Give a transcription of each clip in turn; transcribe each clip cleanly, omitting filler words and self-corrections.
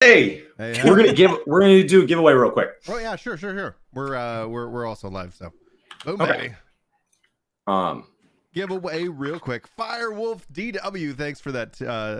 Hey, Hey, we're gonna do a giveaway real quick. Oh yeah, sure. We're also live, so boom, Okay. baby. Um, Giveaway real quick. Firewolf DW, thanks for that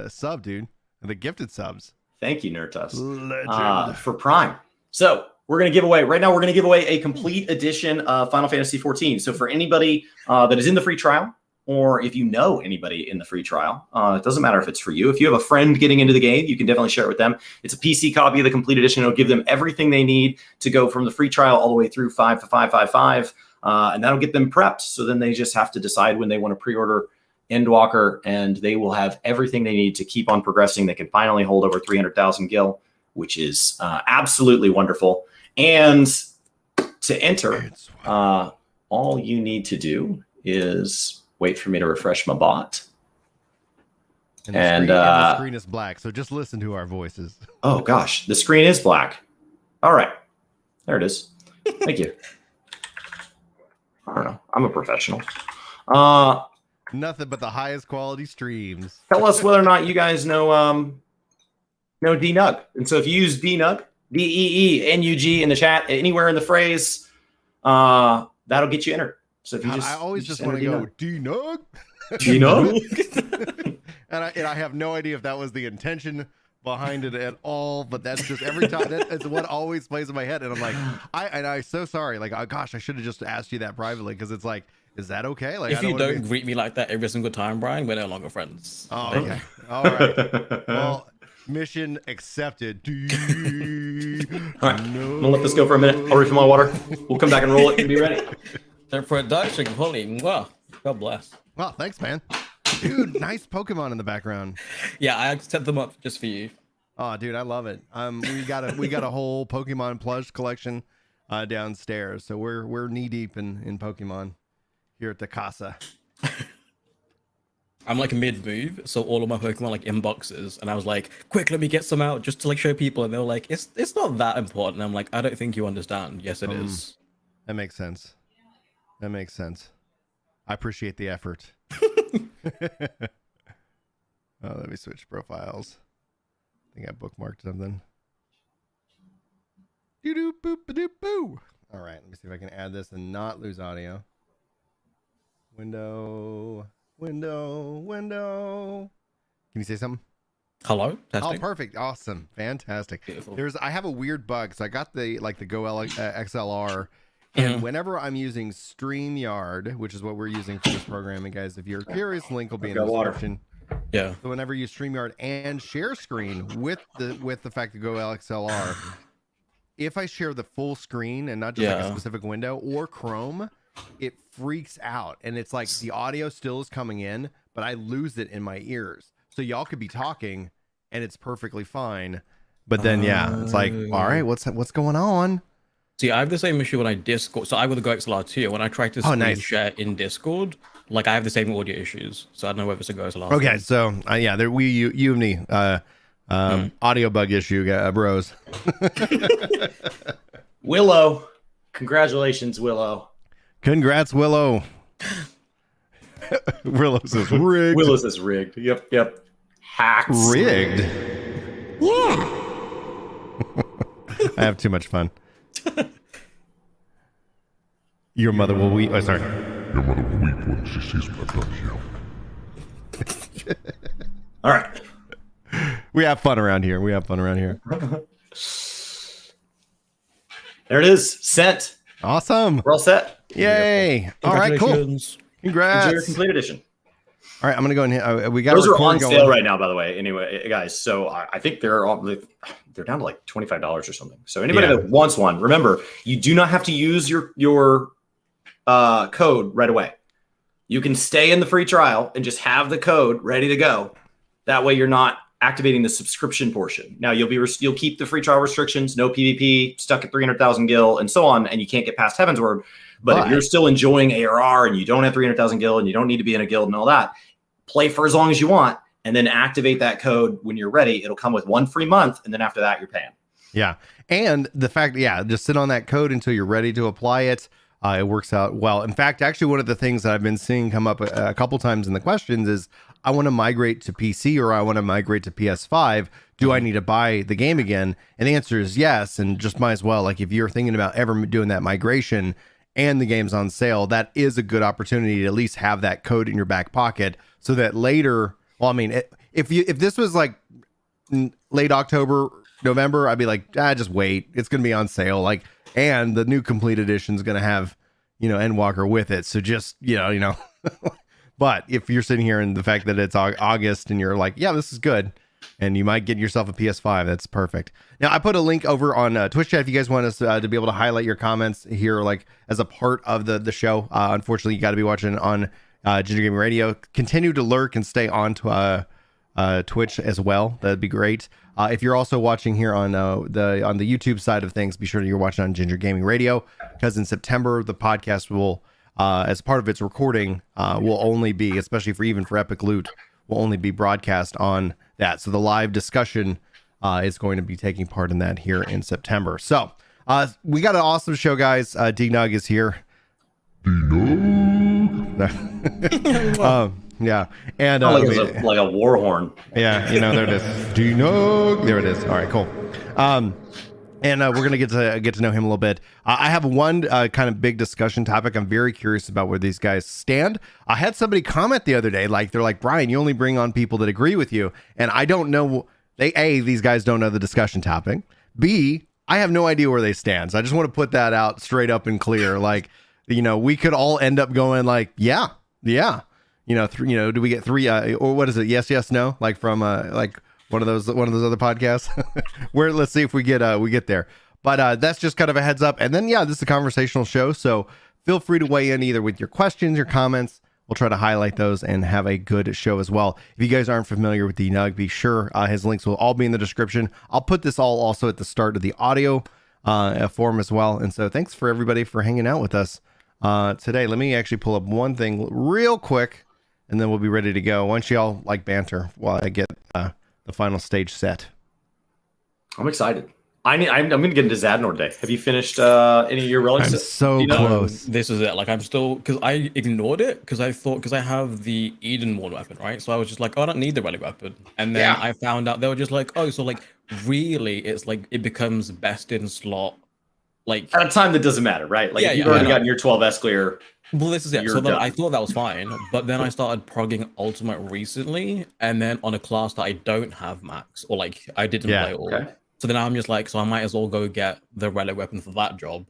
sub, dude. The gifted subs. Thank you, Nerdtuss. Legend. For Prime. So we're gonna give away right now. We're gonna give away a complete edition of Final Fantasy XIV. So for anybody that is in the free trial, or if you know anybody in the free trial, it doesn't matter if it's for you. If you have a friend getting into the game, you can definitely share it with them. It's a PC copy of the complete edition. It'll give them everything they need to go from the free trial all the way through 5.555. And that'll get them prepped. So then they just have to decide when they want to pre-order Endwalker, and they will have everything they need to keep on progressing. They can finally hold over 300,000 gil, which is absolutely wonderful. And to enter, all you need to do is wait for me to refresh my bot. And the screen is black, so just listen to our voices. Oh gosh, the screen is black. All right, there it is. Thank you. I don't know. I'm a professional. Nothing but the highest quality streams. Tell us whether or not you guys know DeeNug. And so if you use DeeNug, DEENUG in the chat, anywhere in the phrase, that'll get you entered. So if you I always just want to go DeeNug. DeeNug. and I have no idea if that was the intention behind it at all, but that's just every time that's what always plays in my head. And I'm like, I'm so sorry. Like, oh, gosh, I should have just asked you that privately, because it's like, is that okay? Like, if you don't greet me like that every single time, Brian, we're no longer friends. Oh, okay. All right. Well, mission accepted. All right. I'm gonna let this go for a minute. I'll refill my water. We'll come back and roll it and be ready. Production quality. Wow. God bless. Well, thanks, man. Dude, nice Pokemon in the background. Yeah, I set them up just for you. Oh, dude, I love it. We got a whole Pokemon plush collection downstairs, so we're knee deep in Pokemon here at the casa. I'm like mid-move, so all of my Pokemon like in boxes, and I was like, quick, let me get some out just to like show people, and they were like, it's not that important. And I'm like, I don't think you understand. Yes, it is. That makes sense. That makes sense. I appreciate the effort. Oh, let me switch profiles. I think I bookmarked something. Doo boop doop boo. All right, let me see if I can add this and not lose audio. Window. Can you say something? Hello. Testing. Oh, perfect. Awesome. Fantastic. Beautiful. I have a weird bug. So I got the Go XLR. And whenever I'm using StreamYard, which is what we're using for this programming, guys, if you're curious, link will be in the description. Yeah. So whenever you StreamYard and share screen with the fact to Go XLR, if I share the full screen and not just like a specific window or Chrome, it freaks out, and it's like the audio still is coming in, but I lose it in my ears. So y'all could be talking, and it's perfectly fine, but then it's like, all right, what's going on? See, I have the same issue when I Discord. So I got the Go XLR too. When I try to screen share in Discord, like I have the same audio issues. So I don't know whether it's a Go XLR. Okay, so you and me, audio bug issue, bros. Willow, congratulations, Willow. Congrats, Willow. Willow says rigged. Willow says rigged. Yep. Hacks. Rigged. Yeah. I have too much fun. Your mother will weep. Oh, sorry. Your mother will weep when she sees what I've done to you. All right. We have fun around here. There it is. Sent. Awesome. We're all set. Yay. All right, cool. Congrats. Enjoy your complete edition. All right, I'm going to go in here. We got those are on sale right now, by the way. Anyway, guys, so I think they're down to like $25 or something. So anybody that wants one, remember, you do not have to use your code right away. You can stay in the free trial and just have the code ready to go. That way, you're not activating the subscription portion. Now you'll keep the free trial restrictions, no PvP, stuck at 300,000 gil, and so on, and you can't get past Heaven's Word. But if you're still enjoying ARR and you don't have 300,000 gil and you don't need to be in a guild and all that, play for as long as you want, and then activate that code when you're ready. It'll come with 1 free month, and then after that, you're paying. Yeah, and the fact, just sit on that code until you're ready to apply it. It works out well. In fact, actually, one of the things that I've been seeing come up a couple times in the questions is I want to migrate to PC or I want to migrate to PS5. do I need to buy the game again? And the answer is yes. And just might as well, like if you're thinking about ever doing that migration and the game's on sale, that is a good opportunity to at least have that code in your back pocket so that later, well, I mean, if this was like late October, November, I'd be like, just wait. It's going to be on sale. Like, and the new complete edition is going to have, Endwalker with it. So just, but if you're sitting here and the fact that it's August and you're like, yeah, this is good, and you might get yourself a PS5, that's perfect. Now, I put a link over on Twitch chat if you guys want us to be able to highlight your comments here, like as a part of the show. Unfortunately, you got to be watching on Ginger Gaming Radio. Continue to lurk and stay on to Twitch as well. That'd be great. If you're also watching here on the YouTube side of things, be sure that you're watching on Ginger Gaming Radio, because in September the podcast will, as part of its recording, will only be, especially for Epic Loot, will only be broadcast on that. So the live discussion is going to be taking part in that here in September. So we got an awesome show, guys. DeeNug is here. Yeah, and like a war horn. Yeah, there it is. DeeNug. There it is. All right, cool. And we're gonna get to know him a little bit. I have one kind of big discussion topic. I'm very curious about where these guys stand. I had somebody comment the other day, they're like, Brian, you only bring on people that agree with you, and I don't know. These guys don't know the discussion topic. B, I have no idea where they stand. So I just want to put that out straight up and clear. Like, we could all end up going like, yeah. Do we get three or what is it? Yes, no, like from like one of those other podcasts where let's see if we get there. But that's just kind of a heads up. And then this is a conversational show, so feel free to weigh in either with your questions, your comments. We'll try to highlight those and have a good show as well. If you guys aren't familiar with DeeNug, be sure his links will all be in the description. I'll put this all also at the start of the audio form as well. And so thanks for everybody for hanging out with us today. Let me actually pull up one thing real quick, and then we'll be ready to go. Why don't y'all banter while I get the final stage set? I'm excited. I'm going to get into Zadnor today. Have you finished any of your relics? I'm so close. This is it. Like, I'm still, because I ignored it because I have the Eden World weapon, right? So I was just like, oh, I don't need the relic weapon. And then I found out they were just like, oh, so like really it's like it becomes best in slot. Like at a time that doesn't matter, right? Like if you've already gotten your 12S clear. Well, this is it. So then I thought that was fine, but then I started progging Ultimate recently, and then on a class that I don't have max, or like I didn't play all. Okay. So then I'm just like, so I might as well go get the relic weapon for that job.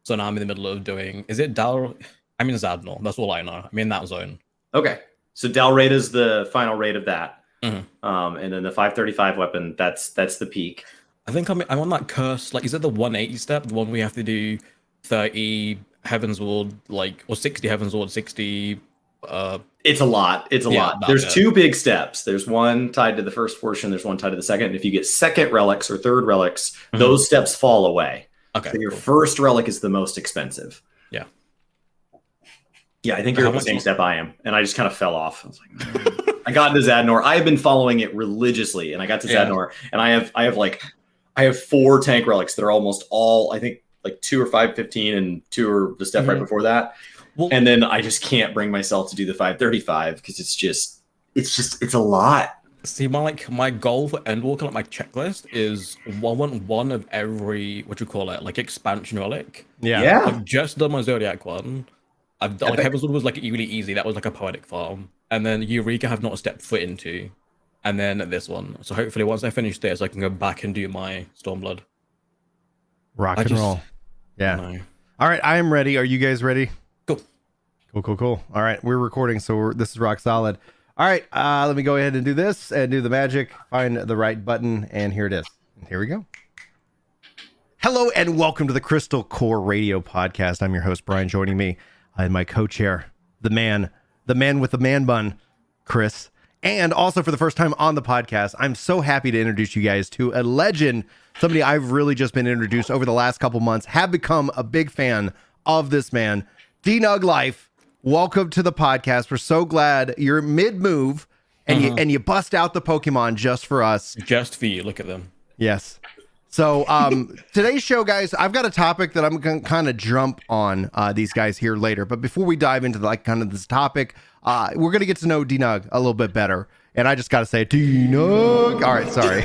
So now I'm in the middle of doing, is it Dal? I'm in Zadnor. That's all I know. I'm in that zone. Okay. So Dal raid is the final raid of that. And then the 535 weapon, that's the peak. I think I'm on that curse. Like, is it the 180 step? The one we have to do 30 Heaven's Ward, like, or 60 Heaven's Ward, 60. It's a lot. It's a lot. There's two big steps. There's one tied to the first portion. There's one tied to the second. And if you get second relics or third relics, those steps fall away. Okay. So your first relic is the most expensive. Yeah. Yeah, I think you're at the same step I am. And I just kind of fell off. I was like, I got into Zadnor. I have been following it religiously, and I got to Zadnor, and I have 4 tank relics that are almost all, I think, like 2 are 515 and 2 are the step right before that. Well, and then I just can't bring myself to do the 535 because it's a lot. See, my goal for Endwalker, like my checklist is one of every, what you call it, like expansion relic. Yeah. I've just done my Zodiac one. I've done, like Heaven's Ward was like really easy. That was like a poetic farm. And then Eureka have not stepped foot into. And then this one. So hopefully once I finish this, I can go back and do my Stormblood. Rock and roll. Yeah. All right, I am ready. Are you guys ready? Cool. All right, we're recording, so this is rock solid. All right, let me go ahead and do this and do the magic. Find the right button, and here it is. Here we go. Hello, and welcome to the Crystal Core Radio Podcast. I'm your host, Brian. Joining me and my co-chair, the man with the man bun, Chris. And also for the first time on the podcast, I'm so happy to introduce you guys to a legend, somebody I've really just been introduced over the last couple months, have become a big fan of this man, DeeNugLife. Welcome to the podcast. We're so glad you're mid-move and you bust out the Pokemon just for us. Just for you. Look at them. Yes. So today's show, guys, I've got a topic that I'm going to kind of jump on these guys here later. But before we dive into this topic, we're going to get to know DeeNug a little bit better. And I just got to say, DeeNug. All right, sorry.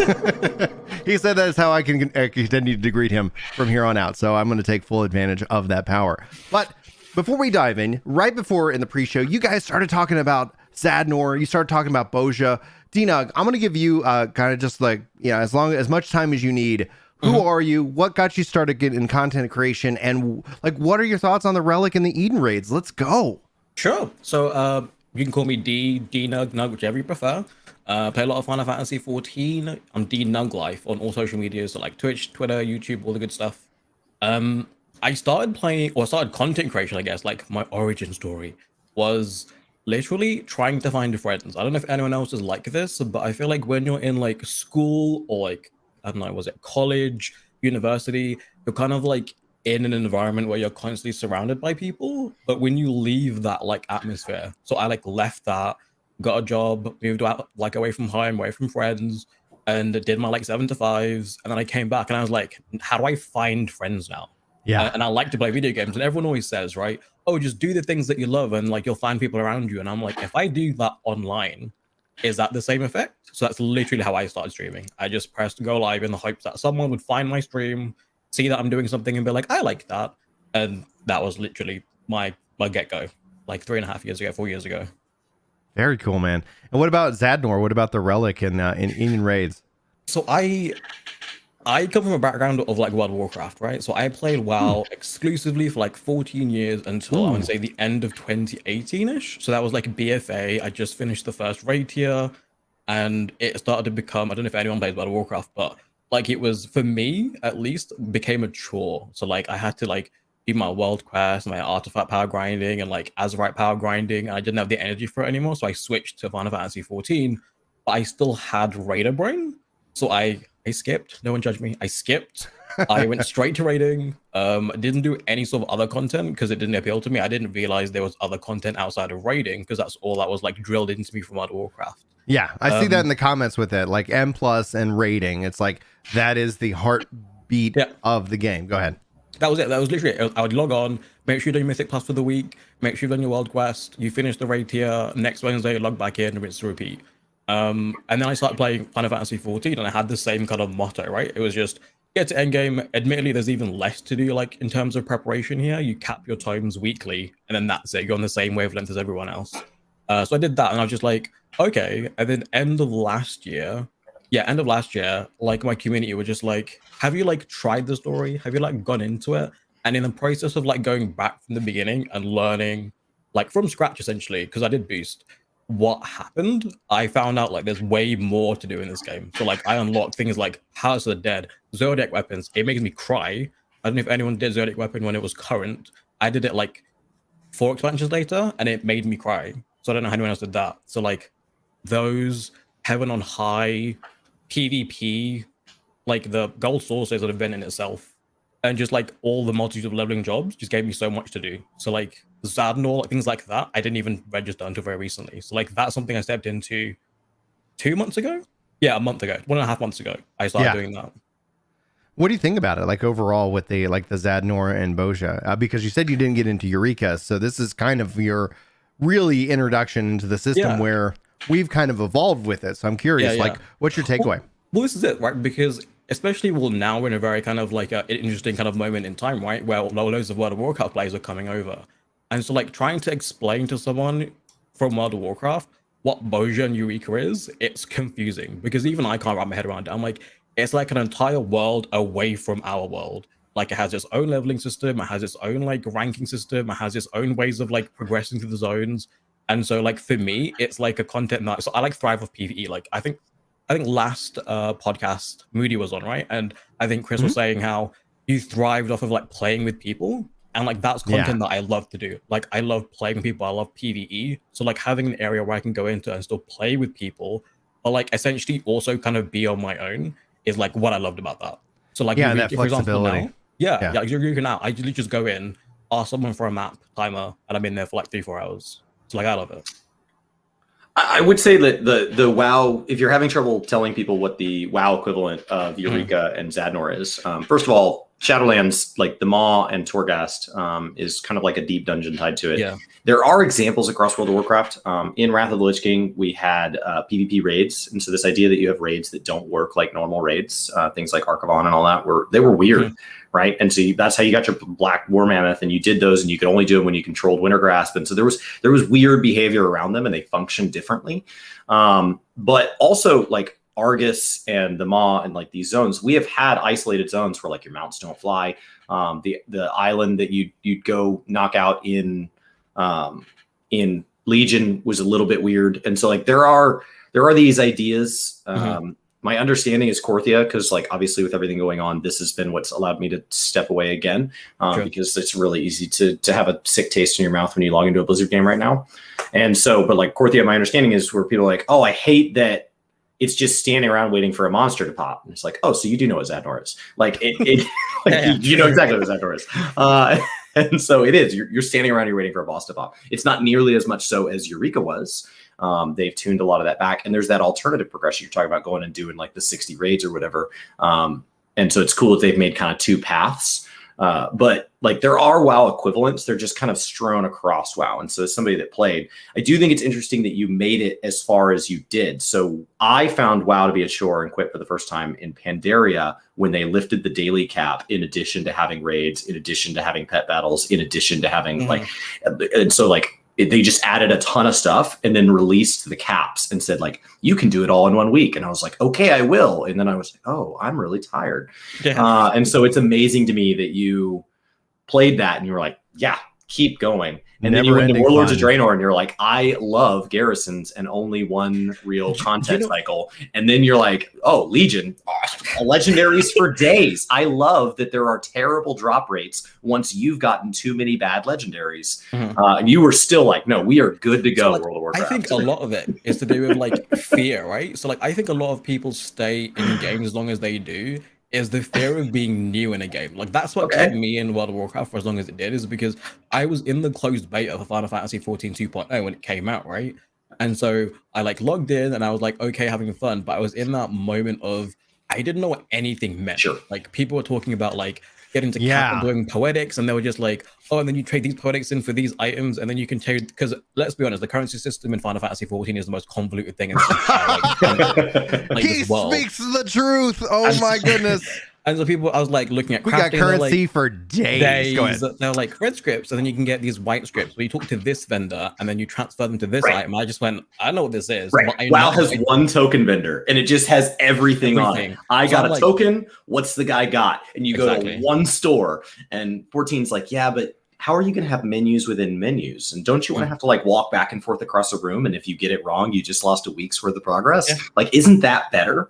He said that is how I can continue to greet him from here on out. So I'm going to take full advantage of that power. But before we dive in, right before in the pre-show, you guys started talking about Zadnor. You started talking about Bozja. DeeNug, I'm going to give you kind of just like, as much time as you need. Who are you? What got you started getting in content creation? And like, what are your thoughts on the Relic and the Eden raids? Let's go. Sure. So you can call me DeeNug, whichever you prefer. Play a lot of Final Fantasy 14. I'm DeeNugLife on all social media, so like Twitch, Twitter, YouTube, all the good stuff. I started content creation, I guess, like my origin story was literally trying to find friends. I don't know if anyone else is like this, but I feel like when you're in like school or like, I don't know, was it college, university, you're kind of like in an environment where you're constantly surrounded by people. But when you leave that like atmosphere, so I like left that, got a job, moved out like away from home, away from friends, and did my like 7 to 5s. And then I came back and I was like, how do I find friends now? Yeah. And I like to play video games, and everyone always says, right, oh, just do the things that you love and like you'll find people around you. And I'm like, if I do that online, is that the same effect? So that's literally how I started streaming. I just pressed go live in the hopes that someone would find my stream, see that I'm doing something and be like, I like that. And that was literally my get-go, like 3.5 years ago, 4 years ago. Very cool, man. And what about Zadnor? What about the Relic in Eden raids? So I come from a background of like World of Warcraft, right? So I played WoW exclusively for like 14 years until I would say the end of 2018-ish. So that was like BFA. I just finished the first raid tier, and it started to become, I don't know if anyone plays World of Warcraft, but like it was, for me at least, became a chore. So like I had to like do my world quest, my artifact power grinding, and like Azerite power grinding, and I didn't have the energy for it anymore. So I switched to Final Fantasy 14, but I still had Raider brain. So I skipped. No one judged me. I skipped. I went straight to raiding. Didn't do any sort of other content because it didn't appeal to me. I didn't realize there was other content outside of raiding because that's all that was like drilled into me from World of Warcraft. Yeah, I see that in the comments with it, like M+ and raiding. It's like that is the heartbeat of the game. Go ahead. That was it. That was literally it. I would log on, make sure you do your Mythic Plus for the week, make sure you've done your world quest, you finish the raid tier, next Wednesday log back in, rinse to repeat. And then I started playing Final Fantasy 14, and I had the same kind of motto, right? It was just get to endgame. Admittedly, there's even less to do, like in terms of preparation here. You cap your times weekly, and then that's it. You're on the same wavelength as everyone else. So I did that, and I was just like, okay. And then end of last year, like my community were just like, have you like tried the story? Have you like gone into it? And in the process of like going back from the beginning and learning like from scratch, essentially, because I did boost what happened, I found out like there's way more to do in this game. So like I unlocked things like House of the Dead, Zodiac weapons. It makes me cry. I don't know if anyone did Zodiac weapon when it was current. I did it like 4 expansions later, and it made me cry. So I don't know how anyone else did that. So like those Heaven on High, PvP, like the gold source is an event in itself, and just like all the multitude of leveling jobs just gave me so much to do. So like Zadnor, things like that, I didn't even register until very recently. So like that's something I stepped into 2 months ago. Yeah, a month ago, 1.5 months ago, I started doing that. What do you think about it, like overall with the like the Zadnor and Bozja? Because you said you didn't get into Eureka, so this is kind of your really introduction into the system where we've kind of evolved with it. So I'm curious, like, what's your takeaway? Well, this is it, right? Because especially now we're in a very kind of like an interesting kind of moment in time, right? Where loads of World of Warcraft players are coming over. And so like trying to explain to someone from World of Warcraft what Bozja and Eureka is, it's confusing because even I can't wrap my head around it. I'm like, it's like an entire world away from our world. Like it has its own leveling system, it has its own like ranking system, it has its own ways of like progressing through the zones. And so like for me, it's like a content that, so I like thrive off PvE. Like I think last podcast Moody was on, right? And I think Chris was saying how you thrived off of like playing with people. And like that's content that I love to do. Like I love playing with people, I love PvE. So like having an area where I can go into and still play with people, but like essentially also kind of be on my own is like what I loved about that. So like that flexibility. You can now I usually just go in, ask someone for a map timer, and I'm in there for like 3-4 hours. So like I love it. I would say that the WoW, if you're having trouble telling people what the WoW equivalent of Eureka and Zadnor is, first of all, Shadowlands, like the Maw and Torghast, is kind of like a deep dungeon tied to it. Yeah. There are examples across World of Warcraft. In Wrath of the Lich King, we had PvP raids, and so this idea that you have raids that don't work like normal raids, things like Archivon and all that, were weird, right? And so that's how you got your Black War Mammoth, and you did those, and you could only do them when you controlled Wintergrasp, and so there was weird behavior around them, and they functioned differently. But also like Argus and the Maw and like these zones, we have had isolated zones where like your mounts don't fly. The island that you'd go knock out in Legion was a little bit weird, and so like there are these ideas. My understanding is Korthia, because like obviously with everything going on, this has been what's allowed me to step away again, because it's really easy to have a sick taste in your mouth when you log into a Blizzard game right now. And so, but like Korthia, my understanding is where people are like, oh, I hate that it's just standing around waiting for a monster to pop. And it's like, oh, so you do know what Zadnor is. Like like, you know exactly what Zadnor is. And so it is. You're standing around, you're waiting for a boss to pop. It's not nearly as much so as Eureka was. They've tuned a lot of that back. And there's that alternative progression you're talking about, going and doing like the 60 raids or whatever. And so it's cool that they've made kind of two paths. But like there are WoW equivalents. They're just kind of strewn across WoW. And so as somebody that played, I do think it's interesting that you made it as far as you did. So I found WoW to be a chore and quit for the first time in Pandaria when they lifted the daily cap, in addition to having raids, in addition to having pet battles, in addition to having like, and so like, they just added a ton of stuff and then released the caps and said like, you can do it all in 1 week. And I was like, okay, I will. And then I was like, oh, I'm really tired. Yeah. And so it's amazing to me that you played that and you were like, yeah, keep going. And then you went to Warlords of Draenor and you're like, I love garrisons and only one real content cycle. And then you're like, oh, Legion, legendaries for days. I love that there are terrible drop rates once you've gotten too many bad legendaries. And you were still like, no, we are good to go. So, like, World of Warcraft. I think a lot of it is to do with like fear, right? So like, I think a lot of people stay in games as long as they do is the fear of being new in a game. Like that's what kept me in World of Warcraft for as long as it did, is because I was in the closed beta for Final Fantasy XIV 2.0 when it came out, right? And so I like logged in and I was like, okay, having fun. But I was in that moment of, I didn't know what anything meant. Like people were talking about like getting to cap and doing poetics, and they were just like, oh, and then you trade these poetics in for these items, and then you can trade, because let's be honest, the currency system in Final Fantasy XIV is the most convoluted thing in the he speaks the truth. Oh my goodness. And so people, I was like looking at crafting, we got currency for days. Go ahead. They're like red scripts, and then you can get these white scripts where you talk to this vendor and then you transfer them to this item. I just went, I know what this is. WoW has one token vendor and it just has everything on it. I got a token. What's the guy got? And you go to one store, and 14's like, yeah, but how are you going to have menus within menus? And don't you want to have to like walk back and forth across a room? And if you get it wrong, you just lost a week's worth of progress. Like, isn't that better?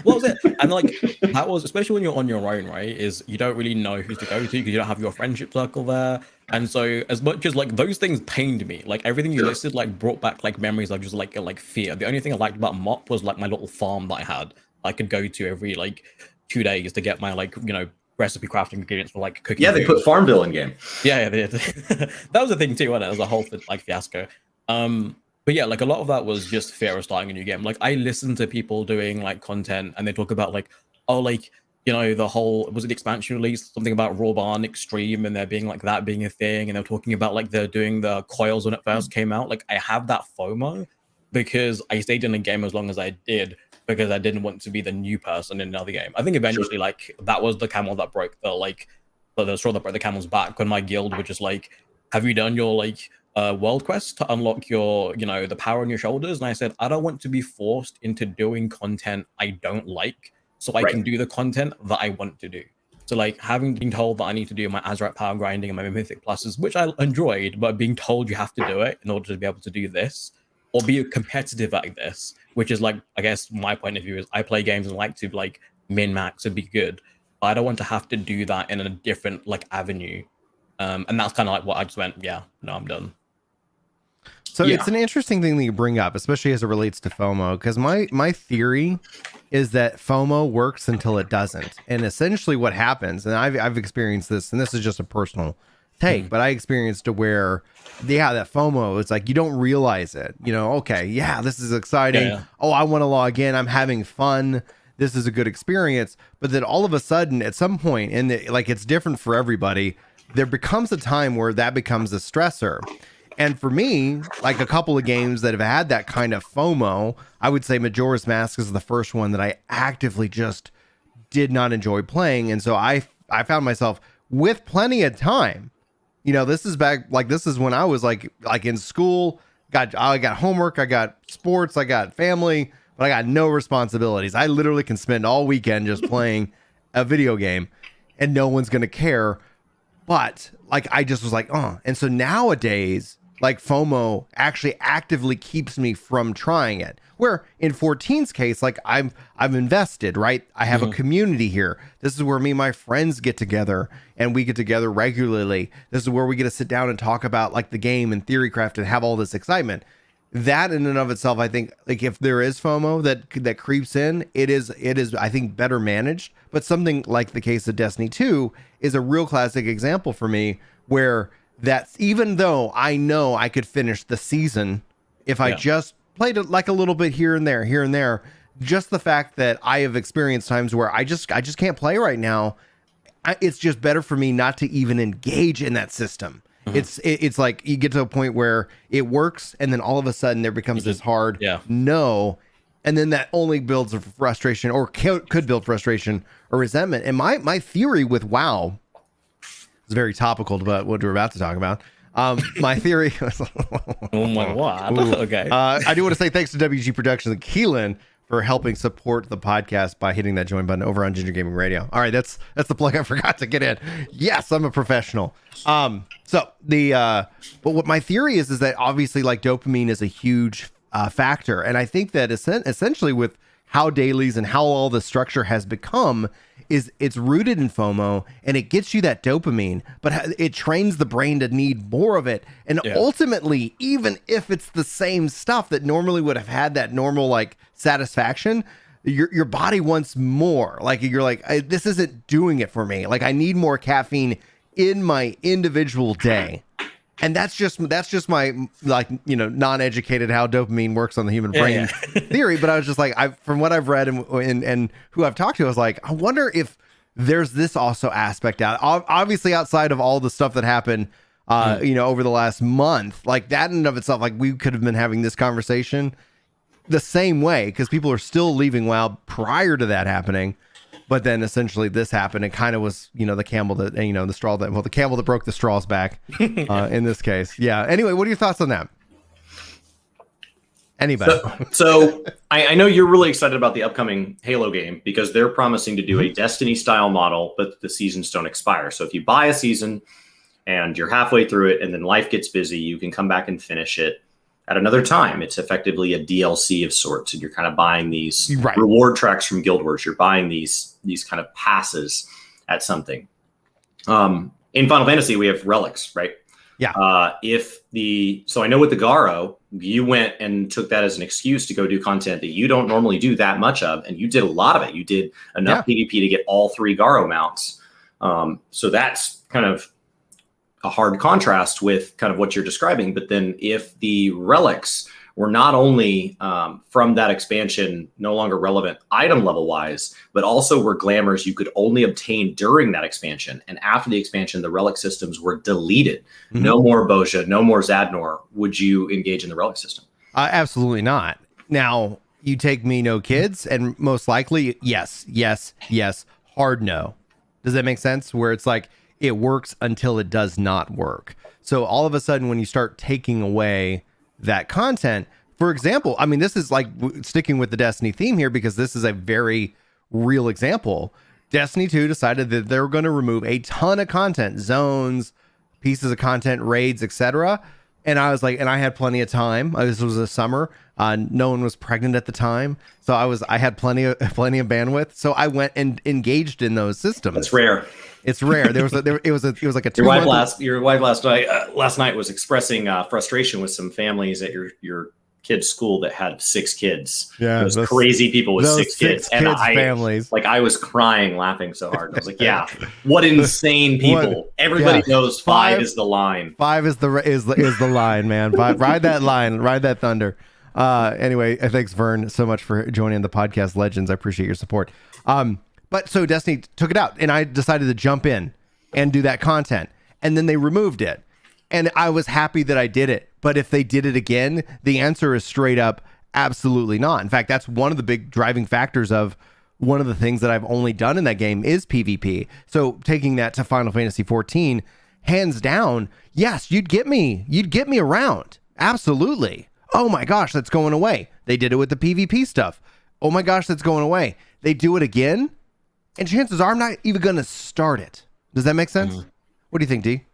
What was it? And like that was, especially when you're on your own, right? Is you don't really know who to go to because you don't have your friendship circle there. And so as much as like those things pained me, like everything you listed like brought back like memories of just like fear. The only thing I liked about MOP was like my little farm that I had. I could go to every like 2 days to get my like, you know, recipe crafting ingredients for like cooking. Yeah, they put Farmville in game. Yeah, they did. That was a thing too, wasn't it? It was a whole like fiasco. But yeah, like a lot of that was just fear of starting a new game. Like I listen to people doing like content and they talk about like, oh, like, you know, the whole, was it the expansion release? Something about Raw Barn Extreme and there being like that being a thing. And they're talking about like they're doing the coils when it first came out. Like I have that FOMO because I stayed in the game as long as I did because I didn't want to be the new person in another game. I think eventually like that was the camel that broke the like, the straw that broke the camel's back when my guild were just like, have you done your like, world quest to unlock your, you know, the power on your shoulders? And I said, I don't want to be forced into doing content I don't like, so I can do the content that I want to do. So like having been told that I need to do my Azerite power grinding and my mythic pluses, which I enjoyed, but being told you have to do it in order to be able to do this or be competitive at this, which is like, I guess my point of view is I play games and like to like min max and be good, but I don't want to have to do that in a different like avenue. And that's kind of like what I just went, yeah, no, I'm done. So it's an interesting thing that you bring up, especially as it relates to FOMO, because my theory is that FOMO works until it doesn't. And essentially what happens, and I've experienced this, and this is just a personal take, but I experienced to where, that FOMO, it's like you don't realize it. You know, okay, this is exciting. Oh, I want to log in. I'm having fun. this is a good experience. But then all of a sudden, at some point, and it's different for everybody, there becomes a time where that becomes a stressor. And for me, like a couple of games that have had that kind of FOMO, I would say Majora's Mask is the first one that I actively just did not enjoy playing. And so I found myself with plenty of time. This is this is when I was like in school, I got homework, I got sports, I got family, but I got no responsibilities. I literally can spend all weekend just playing a video game and no one's going to care. But I just was like, oh. And so nowadays, FOMO actually actively keeps me from trying it. Where in 14's case, I've invested, right? I have a community here. This is where me and my friends get together, and we get together regularly. This is where we get to sit down and talk about the game and theorycraft and have all this excitement. That in and of itself, I think, if there is FOMO that creeps in, it is I think better managed. But something like the case of Destiny 2 is a real classic example for me, where that's, even though I know I could finish the season if I just played it a little bit here and there, just the fact that I have experienced times where I just can't play right now. It's just better for me not to even engage in that system. It's like you get to a point where it works, and then all of a sudden there becomes this hard no, and then that only builds a frustration, or could build frustration or resentment. And my theory with WoW, it's very topical about what we're about to talk about. My theory. Oh my god. Okay. I do want to say thanks to WG Productions and Keelan for helping support the podcast by hitting that join button over on Ginger Gaming Radio. All right, that's the plug I forgot to get in. Yes, I'm a professional. But what my theory is that obviously dopamine is a huge factor, and I think that essentially with how dailies and how all the structure has become, is it's rooted in FOMO, and it gets you that dopamine, but it trains the brain to need more of it. And ultimately, even if it's the same stuff that normally would have had that normal satisfaction, your body wants more. You're this isn't doing it for me. I need more caffeine in my individual day. And that's just my non-educated how dopamine works on the human brain theory. But I was just from what I've read and who I've talked to, I was like, I wonder if there's this also aspect out. Obviously, outside of all the stuff that happened, over the last month, that in and of itself, we could have been having this conversation the same way, because people are still leaving WoW prior to that happening. But then essentially this happened. It kind of was, the camel that, the camel that broke the straw's back in this case. Yeah. Anyway, what are your thoughts on that? Anybody? So I know you're really excited about the upcoming Halo game, because they're promising to do a Destiny style model, but the seasons don't expire. So if you buy a season and you're halfway through it and then life gets busy, you can come back and finish it at another time. It's effectively a DLC of sorts, and you're kind of buying these reward tracks from Guild Wars. You're buying these kind of passes at something. In Final Fantasy, we have relics, right? Yeah. So I know with the Garo, you went and took that as an excuse to go do content that you don't normally do that much of, and you did a lot of it. You did enough PvP to get all 3 Garo mounts. So that's kind of a hard contrast with kind of what you're describing. But then if the relics were not only from that expansion no longer relevant item level wise, but also were glamours you could only obtain during that expansion, and after the expansion the relic systems were deleted, no more Bozja, no more Zadnor, would you engage in the relic system? Absolutely not. Now, you take me no kids, and most likely yes, hard no. Does that make sense? Where it's it works until it does not work. So all of a sudden, when you start taking away that content, for example, I mean, this is sticking with the Destiny theme here, because this is a very real example. Destiny 2 decided that they were going to remove a ton of content, zones, pieces of content, raids, etc. And I was and I had plenty of time. This was a summer. No one was pregnant at the time, so I had plenty of bandwidth. So I went and engaged in those systems. That's rare. It's rare. It was like a 2 Your wife last night was expressing frustration with some families at your kid's school that had 6 kids. Yeah, those crazy people with 6 kids, and families. I was crying, laughing so hard. I was like, "Yeah, what insane people!" Everybody knows 5 is the line. 5 is the line, man. Ride that line, ride that thunder. Anyway, thanks Vern so much for joining the podcast Legends. I appreciate your support. But so Destiny took it out and I decided to jump in and do that content. And then they removed it. And I was happy that I did it. But if they did it again, the answer is straight up absolutely not. In fact, that's one of the big driving factors of one of the things that I've only done in that game is PvP. So taking that to Final Fantasy 14, hands down, yes, you'd get me around. Absolutely. Oh my gosh, that's going away. They did it with the PvP stuff. Oh my gosh, that's going away. They do it again, and chances are I'm not even going to start it. Does that make sense? What do you think, D?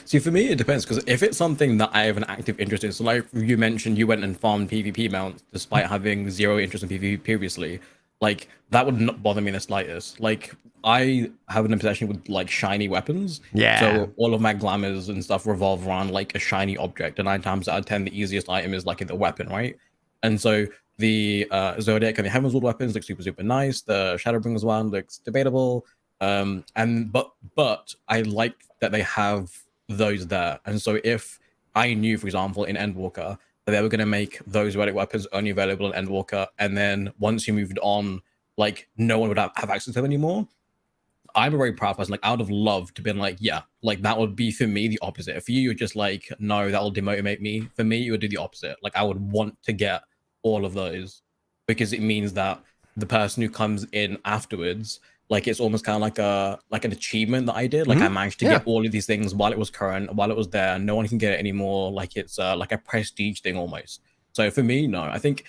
See, for me, it depends, because if it's something that I have an active interest in, so like you mentioned, you went and farmed PvP mounts despite having zero interest in PvP previously, like that would not bother me in the slightest. Like I have an obsession with like shiny weapons. Yeah. So all of my glamours and stuff revolve around like a shiny object, and 9 times out of 10, the easiest item is like the weapon, right? And so the Zodiac and the Heaven's Ward weapons look super nice. The Shadowbringers one looks debatable. But I like that they have those there. And so if I knew, for example, in Endwalker that they were going to make those relic weapons only available in Endwalker, and then once you moved on, like no one would have access to them anymore, I'm a very proud person. Like I would have loved to been like, yeah, like that would be for me the opposite. For you, you're just like, no, that will demotivate me. For me, you would do the opposite. Like I would want to get all of those, because it means that the person who comes in afterwards, like it's almost kind of like an achievement that I did. Like I managed to get all of these things while it was current, while it was there. No one can get it anymore. Like it's like a prestige thing almost. So for me, no, I think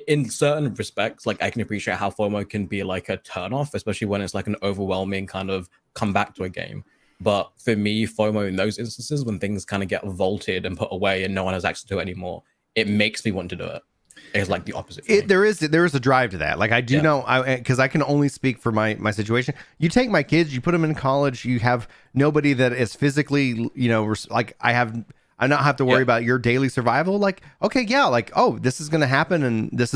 in certain respects, like I can appreciate how FOMO can be like a turnoff, especially when it's like an overwhelming kind of come back to a game. But for me, FOMO in those instances, when things kind of get vaulted and put away and no one has access to it anymore, it makes me want to do it. It's like the opposite. There is a drive to that. Like I do know, because I can only speak for my situation. You take my kids, you put them in college, you have nobody that is physically, like I not have to worry about your daily survival. Like, okay, yeah, like, oh, this is going to happen. And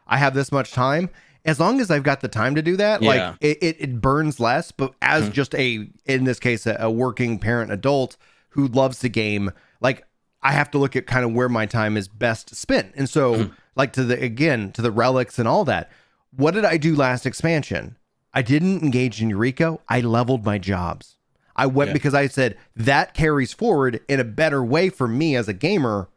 I have this much time. As long as I've got the time to do that, like it burns less. But as just in this case, a working parent adult who loves the game, like I have to look at kind of where my time is best spent. And so like to the relics and all that. What did I do last expansion? I didn't engage in Eureka. I leveled my jobs. I went because I said that carries forward in a better way for me as a gamer.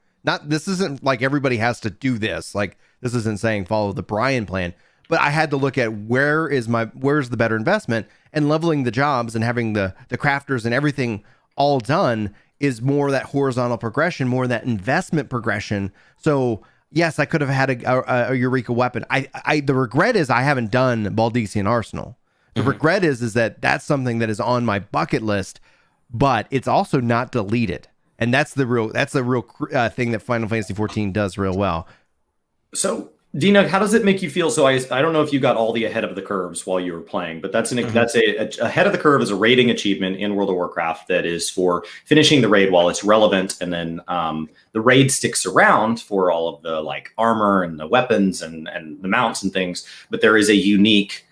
This isn't like everybody has to do this. Like this isn't saying follow the Brian plan, but I had to look at where's the better investment, and leveling the jobs and having the crafters and everything all done is more that horizontal progression, more that investment progression. So yes, I could have had a Eureka weapon. The regret is I haven't done Baldician Arsenal. The regret is that that's something that is on my bucket list, but it's also not deleted. And that's the real thing that Final Fantasy 14 does real well. So, DeeNug, how does it make you feel? So I don't know if you got all the ahead of the curves while you were playing, but that's ahead of the curve is a raiding achievement in World of Warcraft that is for finishing the raid while it's relevant, and then the raid sticks around for all of the like armor and the weapons and the mounts and things. But there is a unique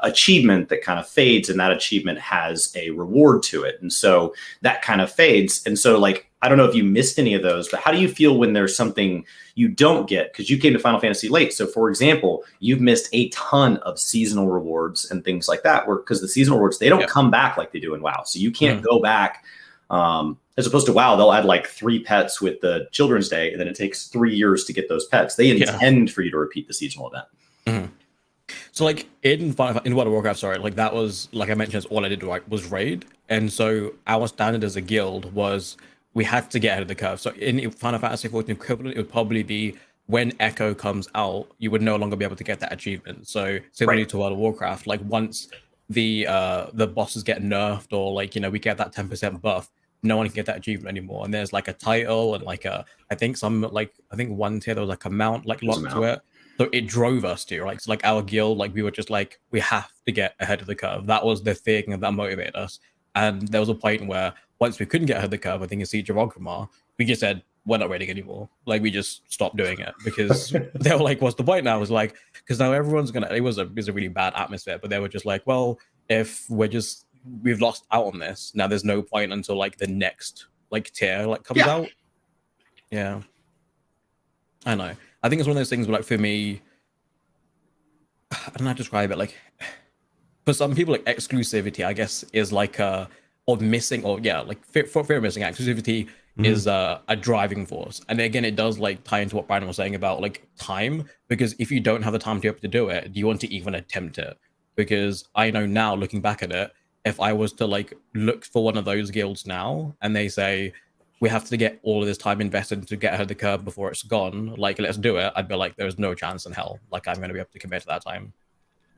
achievement that kind of fades, and that achievement has a reward to it, and so that kind of fades. And so like I don't know if you missed any of those, but how do you feel when there's something you don't get because you came to Final Fantasy late? So for example, you've missed a ton of seasonal rewards and things like that, because the seasonal rewards, they don't come back like they do in WoW. So you can't go back, as opposed to WoW, they'll add like 3 pets with the Children's Day, and then it takes 3 years to get those pets. They intend for you to repeat the seasonal event. So like in World of Warcraft, like that was, like I mentioned, all I did was raid. And so our standard as a guild was we had to get ahead of the curve. So in Final Fantasy 14 equivalent, it would probably be when Echo comes out, you would no longer be able to get that achievement. So similarly to World of Warcraft, like once the bosses get nerfed, or like, we get that 10% buff, no one can get that achievement anymore. And there's like a title and like I think one tier there was like a mount like locked to it. So it drove us to, right? So like our guild, like we were just like, we have to get ahead of the curve. That was the thing that motivated us. And there was a point where once we couldn't get ahead of the curve, I think in Siege of Orgrimmar, we just said, we're not raiding anymore. Like we just stopped doing it because they were like, what's the point now? It was like, because now everyone's it was a really bad atmosphere, but they were just like, well, if we've lost out on this, now there's no point until like the next like tier like comes out. Yeah. I know. I think it's one of those things where, like, for me, I don't know how to describe it. Like, for some people, like, exclusivity, I guess, is like or missing, or yeah, like fear of missing exclusivity is a driving force. And again, it does like tie into what Brandon was saying about like time, because if you don't have the time to be able to do it, do you want to even attempt it? Because I know now, looking back at it, if I was to like look for one of those guilds now and they say we have to get all of this time invested to get ahead of the curve before it's gone, like, let's do it, I'd be like, there's no chance in hell like I'm going to be able to commit to that time.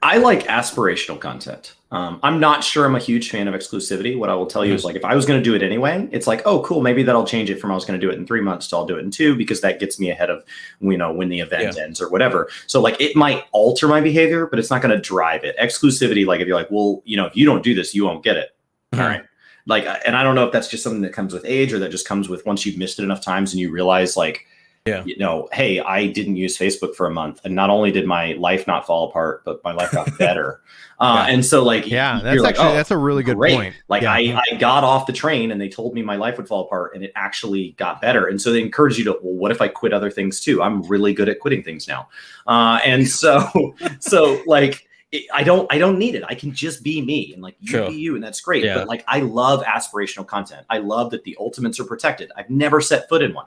I like aspirational content. I'm not sure I'm a huge fan of exclusivity. What I will tell you is, like, if I was going to do it anyway, it's like, oh, cool, maybe that'll change it from I was going to do it in 3 months to I'll do it in 2, because that gets me ahead of, you know, when the event ends or whatever. So like, it might alter my behavior, but it's not going to drive it. Exclusivity, like, if you're like, well, you know, if you don't do this, you won't get it. All right. Like, and I don't know if that's just something that comes with age, or that just comes with once you've missed it enough times and you realize, like, you know, hey, I didn't use Facebook for a month, and not only did my life not fall apart, but my life got better. And so, like, that's like, actually, that's a really good point. Like, I got off the train and they told me my life would fall apart, and it actually got better. And so they encourage you to, well, what if I quit other things too? I'm really good at quitting things now. And so like, I don't need it. I can just be me, and like, you be you, and that's great. But like, I love aspirational content. I love that the ultimates are protected. I've never set foot in one.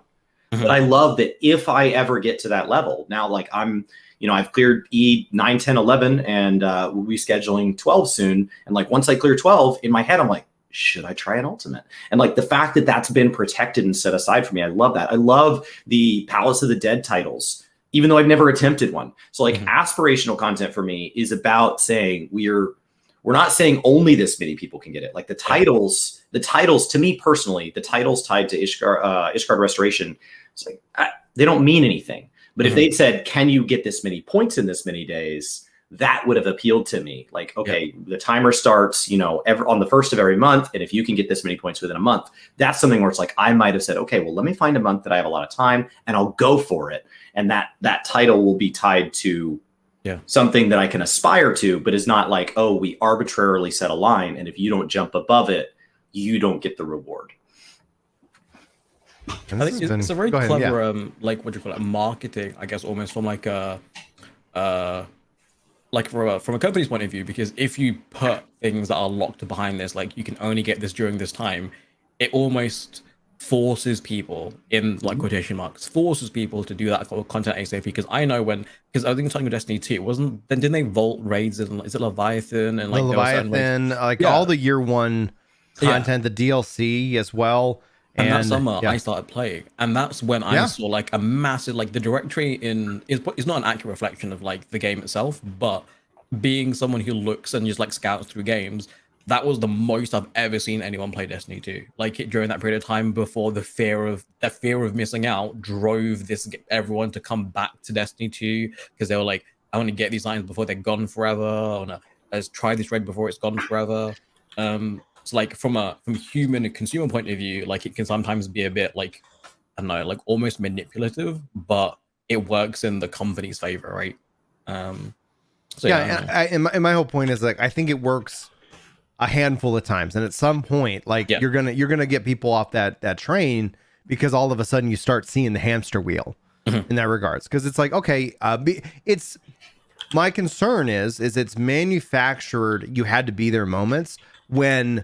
But I love that if I ever get to that level, now, like, I'm, you know, I've cleared E 9, 10, 11, and we'll be scheduling 12 soon. And like, once I clear 12, in my head, I'm like, should I try an ultimate? And like, the fact that that's been protected and set aside for me, I love that. I love the Palace of the Dead titles, even though I've never attempted one. So like, aspirational content for me is about saying we're not saying only this many people can get it. Like, the titles to me personally, the titles tied to Ishgard Restoration, it's like, they don't mean anything. But if they'd said, can you get this many points in this many days, that would have appealed to me. Like, okay, the timer starts, you know, on the 1st of every month, and if you can get this many points within a month, that's something where it's like, I might have said, okay, well, let me find a month that I have a lot of time, and I'll go for it. And that title will be tied to something that I can aspire to, but is not like, oh, we arbitrarily set a line, and if you don't jump above it, you don't get the reward. I think it's a very clever, like, what do you call it, marketing, I guess, almost from like a, like, from a company's point of view, because if you put things that are locked behind this, like, you can only get this during this time, it almost forces people, in like quotation marks, forces people to do that content ASAP. Because I know because I think talking about Destiny 2, didn't they vault raids, and is it Leviathan and like Leviathan, like all the year 1 content, the DLC as well. And that summer, I started playing, and that's when I saw like a massive, like, the directory is not an accurate reflection of like the game itself, but being someone who looks and just like scouts through games, that was the most I've ever seen anyone play Destiny 2. Like, during that period of time before the fear of missing out drove everyone to come back to Destiny 2, because they were like, I want to get these lines before they're gone forever. I want to let's try this raid before it's gone forever. So like, from a human and consumer point of view, like, it can sometimes be a bit like, I don't know, like almost manipulative, but it works in the company's favor, right? So and my whole point is, like, I think it works a handful of times, and at some point, like, you're gonna get people off that train, because all of a sudden you start seeing the hamster wheel in that regards. Because it's like, okay, it's my concern is it's manufactured. You had to be there moments when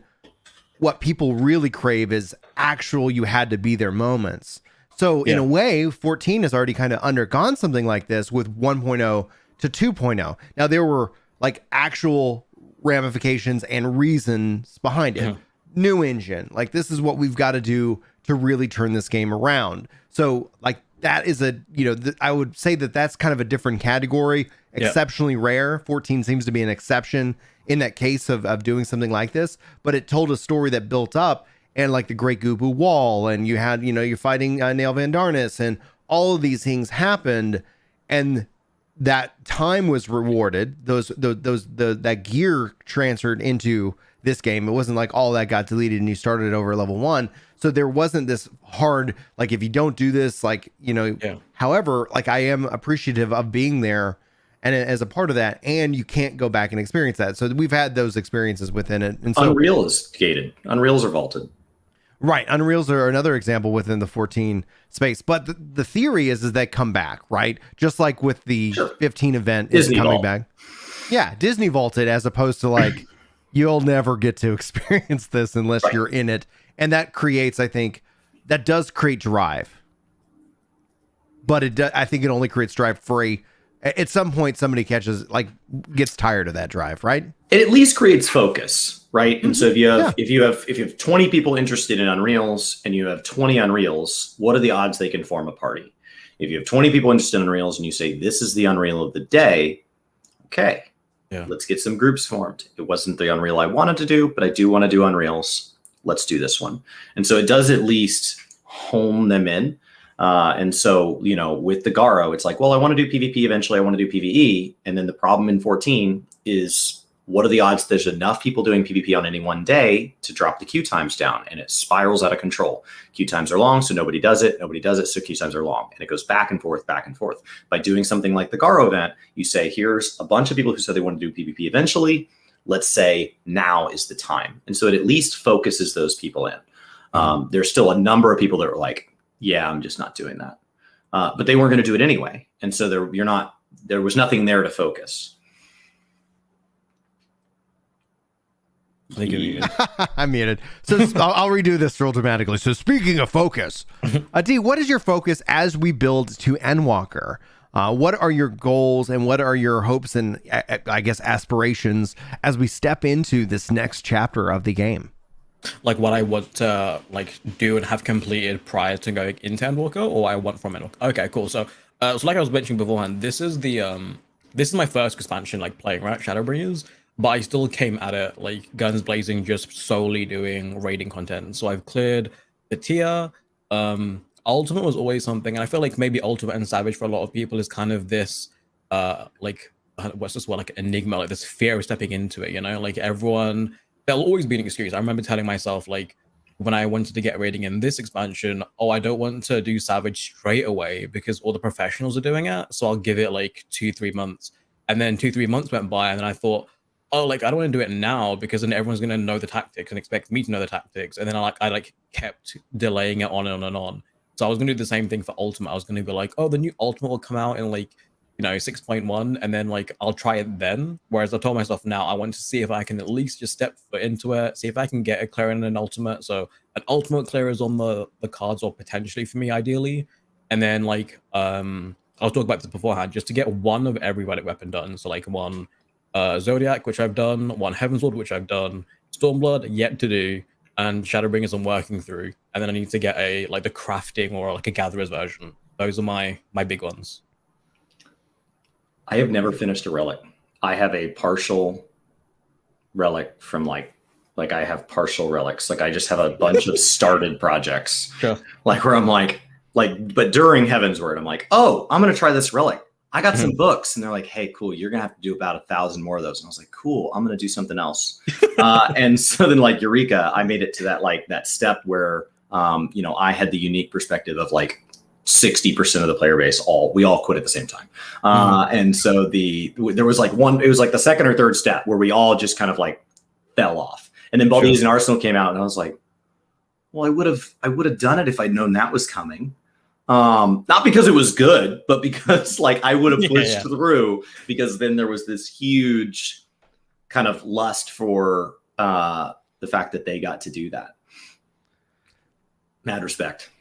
what people really crave is actual you had to be there moments. So in a way, 14 has already kind of undergone something like this with 1.0 to 2.0. Now, there were like actual ramifications and reasons behind it. New engine, like, this is what we've got to do to really turn this game around. So like, that is a, you know, I would say that's kind of a different category, exceptionally rare. 14 seems to be an exception in that case of doing something like this, but it told a story that built up, and like the Great Gubu Wall, and you had, you know, you're fighting Nail Van Darnus, and all of these things happened, and that time was rewarded. That gear transferred into this game. It wasn't like all that got deleted and you started over level 1. So there wasn't this hard, like, if you don't do this, like, you know, however, like, I am appreciative of being there and as a part of that, and you can't go back and experience that. So we've had those experiences within it. And so Unreal is gated. Unreals are vaulted. Right. Unreals are another example within the 14 space. But the theory is they come back, right? Just like with the 15 event Disney is coming Vault. back. Yeah, Disney vaulted as opposed to like, you'll never get to experience this unless you're in it. And that creates, I think, that does create drive. But I think it only creates drive free. At some point, somebody gets tired of that drive, right? It at least creates focus, right? And so if you have 20 people interested in Unreals and you have 20 Unreals, what are the odds they can form a party? If you have 20 people interested in Unreals and you say this is the Unreal of the day, okay, let's get some groups formed. It wasn't the Unreal I wanted to do, but I do want to do Unreals. Let's do this one. And so it does at least hone them in. And so, with the Garo, it's like, well, I want to do PvP. Eventually I want to do PvE. And then the problem in 14 is, what are the odds there's enough people doing PvP on any one day to drop the queue times down? And it spirals out of control. Queue times are long, so nobody does it. Nobody does it, so queue times are long. And it goes back and forth, back and forth. By doing something like the Garo event, you say, here's a bunch of people who said they want to do PvP eventually. Let's say now is the time. And so it at least focuses those people in. There's still a number of people that are like, yeah, I'm just not doing that. But they weren't going to do it anyway. And so there was nothing there to focus. I'm muted. So I'll redo this real dramatically. So speaking of focus, D, what is your focus as we build to Endwalker? What are your goals and what are your hopes and I guess aspirations as we step into this next chapter of the game? Like what I want to do and have completed prior to going into Endwalker, or I want from Endwalker. Okay, cool. So like I was mentioning beforehand, this is my first expansion playing, right? Shadowbringers. But I still came at it guns blazing, just solely doing raiding content. So I've cleared the tier. Ultimate was always something, and I feel like maybe Ultimate and Savage for a lot of people is kind of this what's this word, enigma, this fear of stepping into it, everyone, there'll always be an excuse. I remember telling myself when I wanted to get raiding in this expansion, I don't want to do Savage straight away because all the professionals are doing it, so I'll give it 2-3 months. And then 2-3 months went by, and then I thought, I don't want to do it now because then everyone's going to know the tactics and expect me to know the tactics. And then I kept delaying it on and on. So I was going to do the same thing for Ultimate. I was going to be the new Ultimate will come out in 6.1, and then I'll try it then. Whereas I told myself now I want to see if I can at least just step foot into it, see if I can get a clear in an Ultimate. So an Ultimate clear is on the cards, or potentially for me ideally. And then I was talking about this beforehand, just to get one of every relic weapon done. So one Zodiac, which I've done, one Heavensward, which I've done, Stormblood yet to do, and Shadowbringers I'm working through. And then I need to get the crafting or a Gatherer's version. Those are my big ones. I have never finished a relic. I have a partial relic from I have partial relics. I just have a bunch of started projects. Sure. Where I'm but during Heavensward, I'm oh, I'm going to try this relic. I got some books, and they're hey, cool, you're going to have to do about 1,000 more of those. And I was cool, I'm going to do something else. And so then Eureka, I made it to that step where, I had the unique perspective of 60% of the player base, we all quit at the same time. And so there was it was the second or third step where we all just kind of fell off. And then Baldies and Arsenal came out, and I was well, I would have done it if I'd known that was coming. Not because it was good, but because I would have pushed through, because then there was this huge kind of lust for the fact that they got to do that. Mad respect.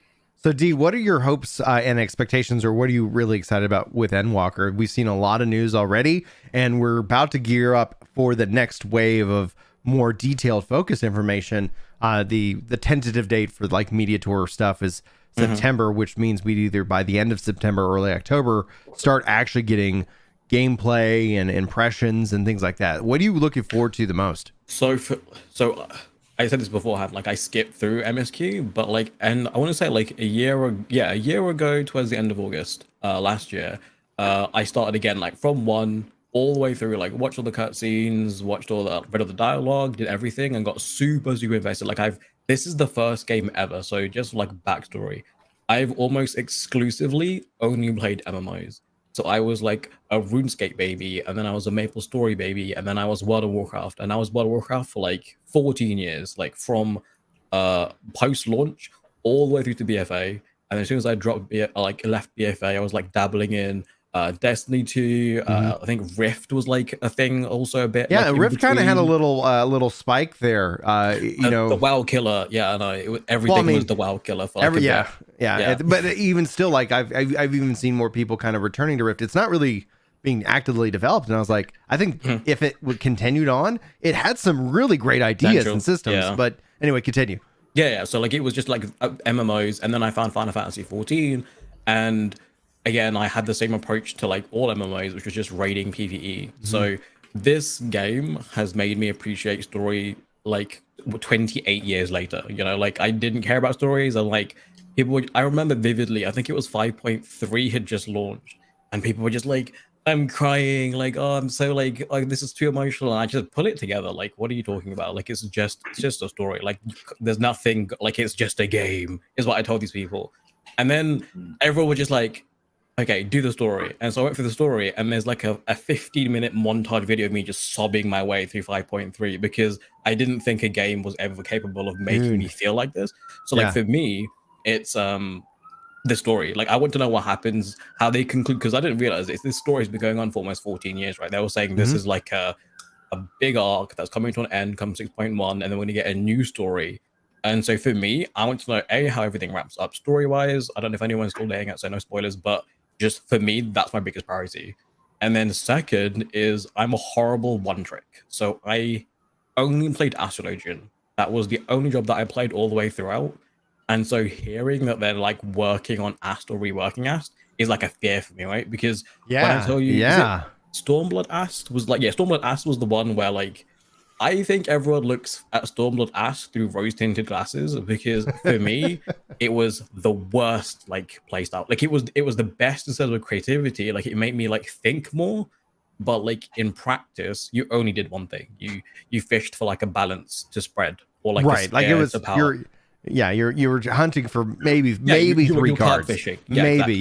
So D, what are your hopes and expectations, or what are you really excited about with Endwalker? We've seen a lot of news already, and we're about to gear up for the next wave of more detailed focus information. The tentative date for media tour stuff is September, which means we'd either by the end of September or early October start actually getting gameplay and impressions and things like that. What are you looking forward to the most? So I said this beforehand, I skipped through MSQ, but and I want to say a year ago towards the end of August last year, I started again from 1 all the way through, watched all the cutscenes, read all the dialogue, did everything, and got super invested. This is the first game ever, so just backstory, I've almost exclusively only played MMOs. So I was a RuneScape baby, and then I was a Maple Story baby, and then I was World of Warcraft, and I was World of Warcraft for 14 years, from post launch all the way through to BFA. And as soon as I left BFA, I was like dabbling in Destiny 2. I think Rift was like a thing also a bit. Yeah, like, Rift kind of had a little spike there. The WoW killer. Yeah, I know. Everything was the WoW killer for like yeah. But even still, like I've even seen more people kind of returning to Rift. It's not really being actively developed, and I was like, I think if it would continued on, it had some really great ideas and systems. Yeah. But anyway, continue. Yeah. So like it was just like MMOs, and then I found Final Fantasy 14, and again I had the same approach to like all MMOs, which was just raiding PvE. So this game has made me appreciate story like 28 years later. You know, like I didn't care about stories, and like I remember vividly, I think it was 5.3 had just launched, and people were just like, I'm crying, like, oh, I'm so like, oh, this is too emotional. And I just pull it together. Like, what are you talking about? Like, it's just a story. Like, there's nothing, like, it's just a game, is what I told these people. And then everyone was just like, okay, do the story. And so I went through the story, and there's like a 15-minute montage video of me just sobbing my way through 5.3 because I didn't think a game was ever capable of making me feel like this. So, like, for me, it's the story. Like, I want to know what happens, how they conclude, because I didn't realize this story's been going on for almost 14 years, right? They were saying this is like a big arc that's coming to an end come 6.1, and then we're going to get a new story. And so for me, I want to know how everything wraps up story-wise. I don't know if anyone's still laying out, so no spoilers, but just for me, that's my biggest priority. And then second is I'm a horrible one-trick. So I only played Astrologian. That was the only job that I played all the way throughout. And so hearing that they're like working on Ast or reworking Ast is like a fear for me, right? Because when I tell you, Stormblood Ast was like, Stormblood Ast was the one where like, I think everyone looks at Stormblood Ast through rose-tinted glasses, because for me, it was the worst like playstyle. Like it was the best in terms of creativity. Like it made me like think more, but like in practice, you only did one thing. You fished for like a balance to spread, or like like it was you were hunting for maybe 3 cards. Fishing. Maybe, exactly.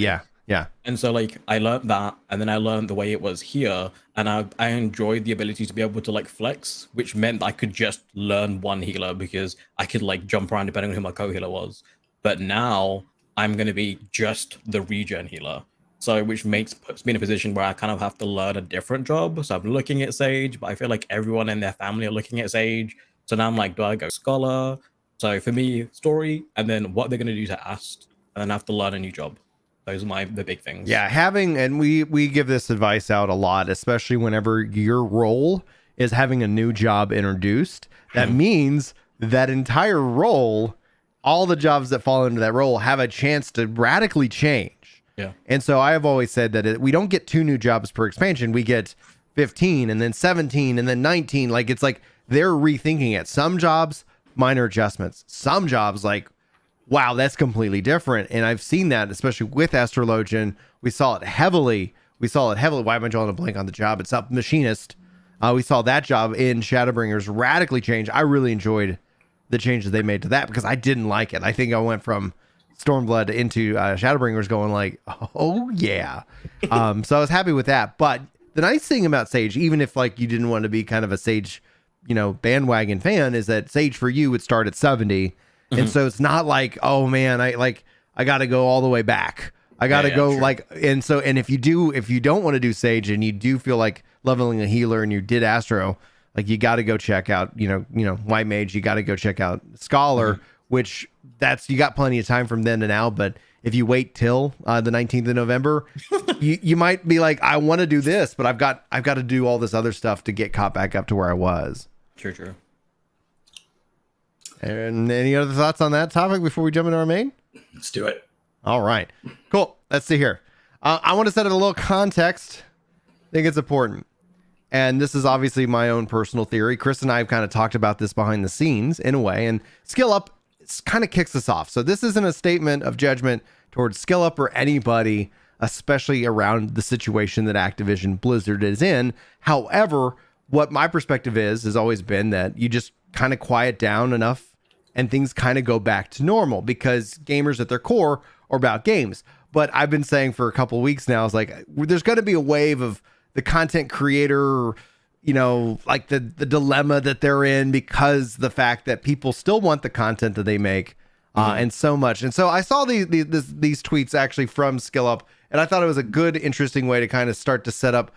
Yeah. And so like I learned that, and then I learned the way it was here, and I enjoyed the ability to be able to like flex, which meant I could just learn one healer because I could like jump around depending on who my co-healer was. But now I'm going to be just the regen healer. So which puts me in a position where I kind of have to learn a different job. So I'm looking at Sage, but I feel like everyone in their family are looking at Sage. So now I'm like, do I go Scholar? So for me, story, and then what they're going to do to Ast, and then I have to learn a new job. Those are the big things. Yeah, and we give this advice out a lot, especially whenever your role is having a new job introduced. That means that entire role, all the jobs that fall into that role have a chance to radically change. Yeah. And so I have always said that we don't get 2 new jobs per expansion. We get 15 and then 17 and then 19. Like it's like they're rethinking it. Some jobs, minor adjustments. Some jobs like, wow, that's completely different. And I've seen that, especially with Astrologian. We saw it heavily. Why am I drawing a blank on the job? It's up Machinist. We saw that job in Shadowbringers radically change. I really enjoyed the changes they made to that because I didn't like it. I think I went from Stormblood into Shadowbringers going like, oh yeah. So I was happy with that. But the nice thing about Sage, even if like you didn't want to be kind of a Sage, bandwagon fan, is that Sage for you would start at 70. And so it's not like, oh man, I got to go all the way back. I got to go like, and if you don't want to do Sage and you do feel like leveling a healer and you did Astro, like you got to go check out, White Mage, you got to go check out Scholar, which you got plenty of time from then to now. But if you wait till the 19th of November, you might be like, I want to do this, but I've got to do all this other stuff to get caught back up to where I was. True. And any other thoughts on that topic before we jump into our main? Let's do it. All right, cool. Let's see here. I want to set it a little context. I think it's important. And this is obviously my own personal theory. Chris and I have kind of talked about this behind the scenes in a way, and Skill Up kind of kicks us off. So this isn't a statement of judgment towards Skill Up or anybody, especially around the situation that Activision Blizzard is in. However, what my perspective has always been that you just kind of quiet down enough and things kind of go back to normal, because gamers at their core are about games. But I've been saying for a couple of weeks now, it's like there's going to be a wave of the content creator you know, like the dilemma that they're in because the fact that people still want the content that they make and so much. And so I saw these tweets actually from SkillUp, and I thought it was a good, interesting way to kind of start to set up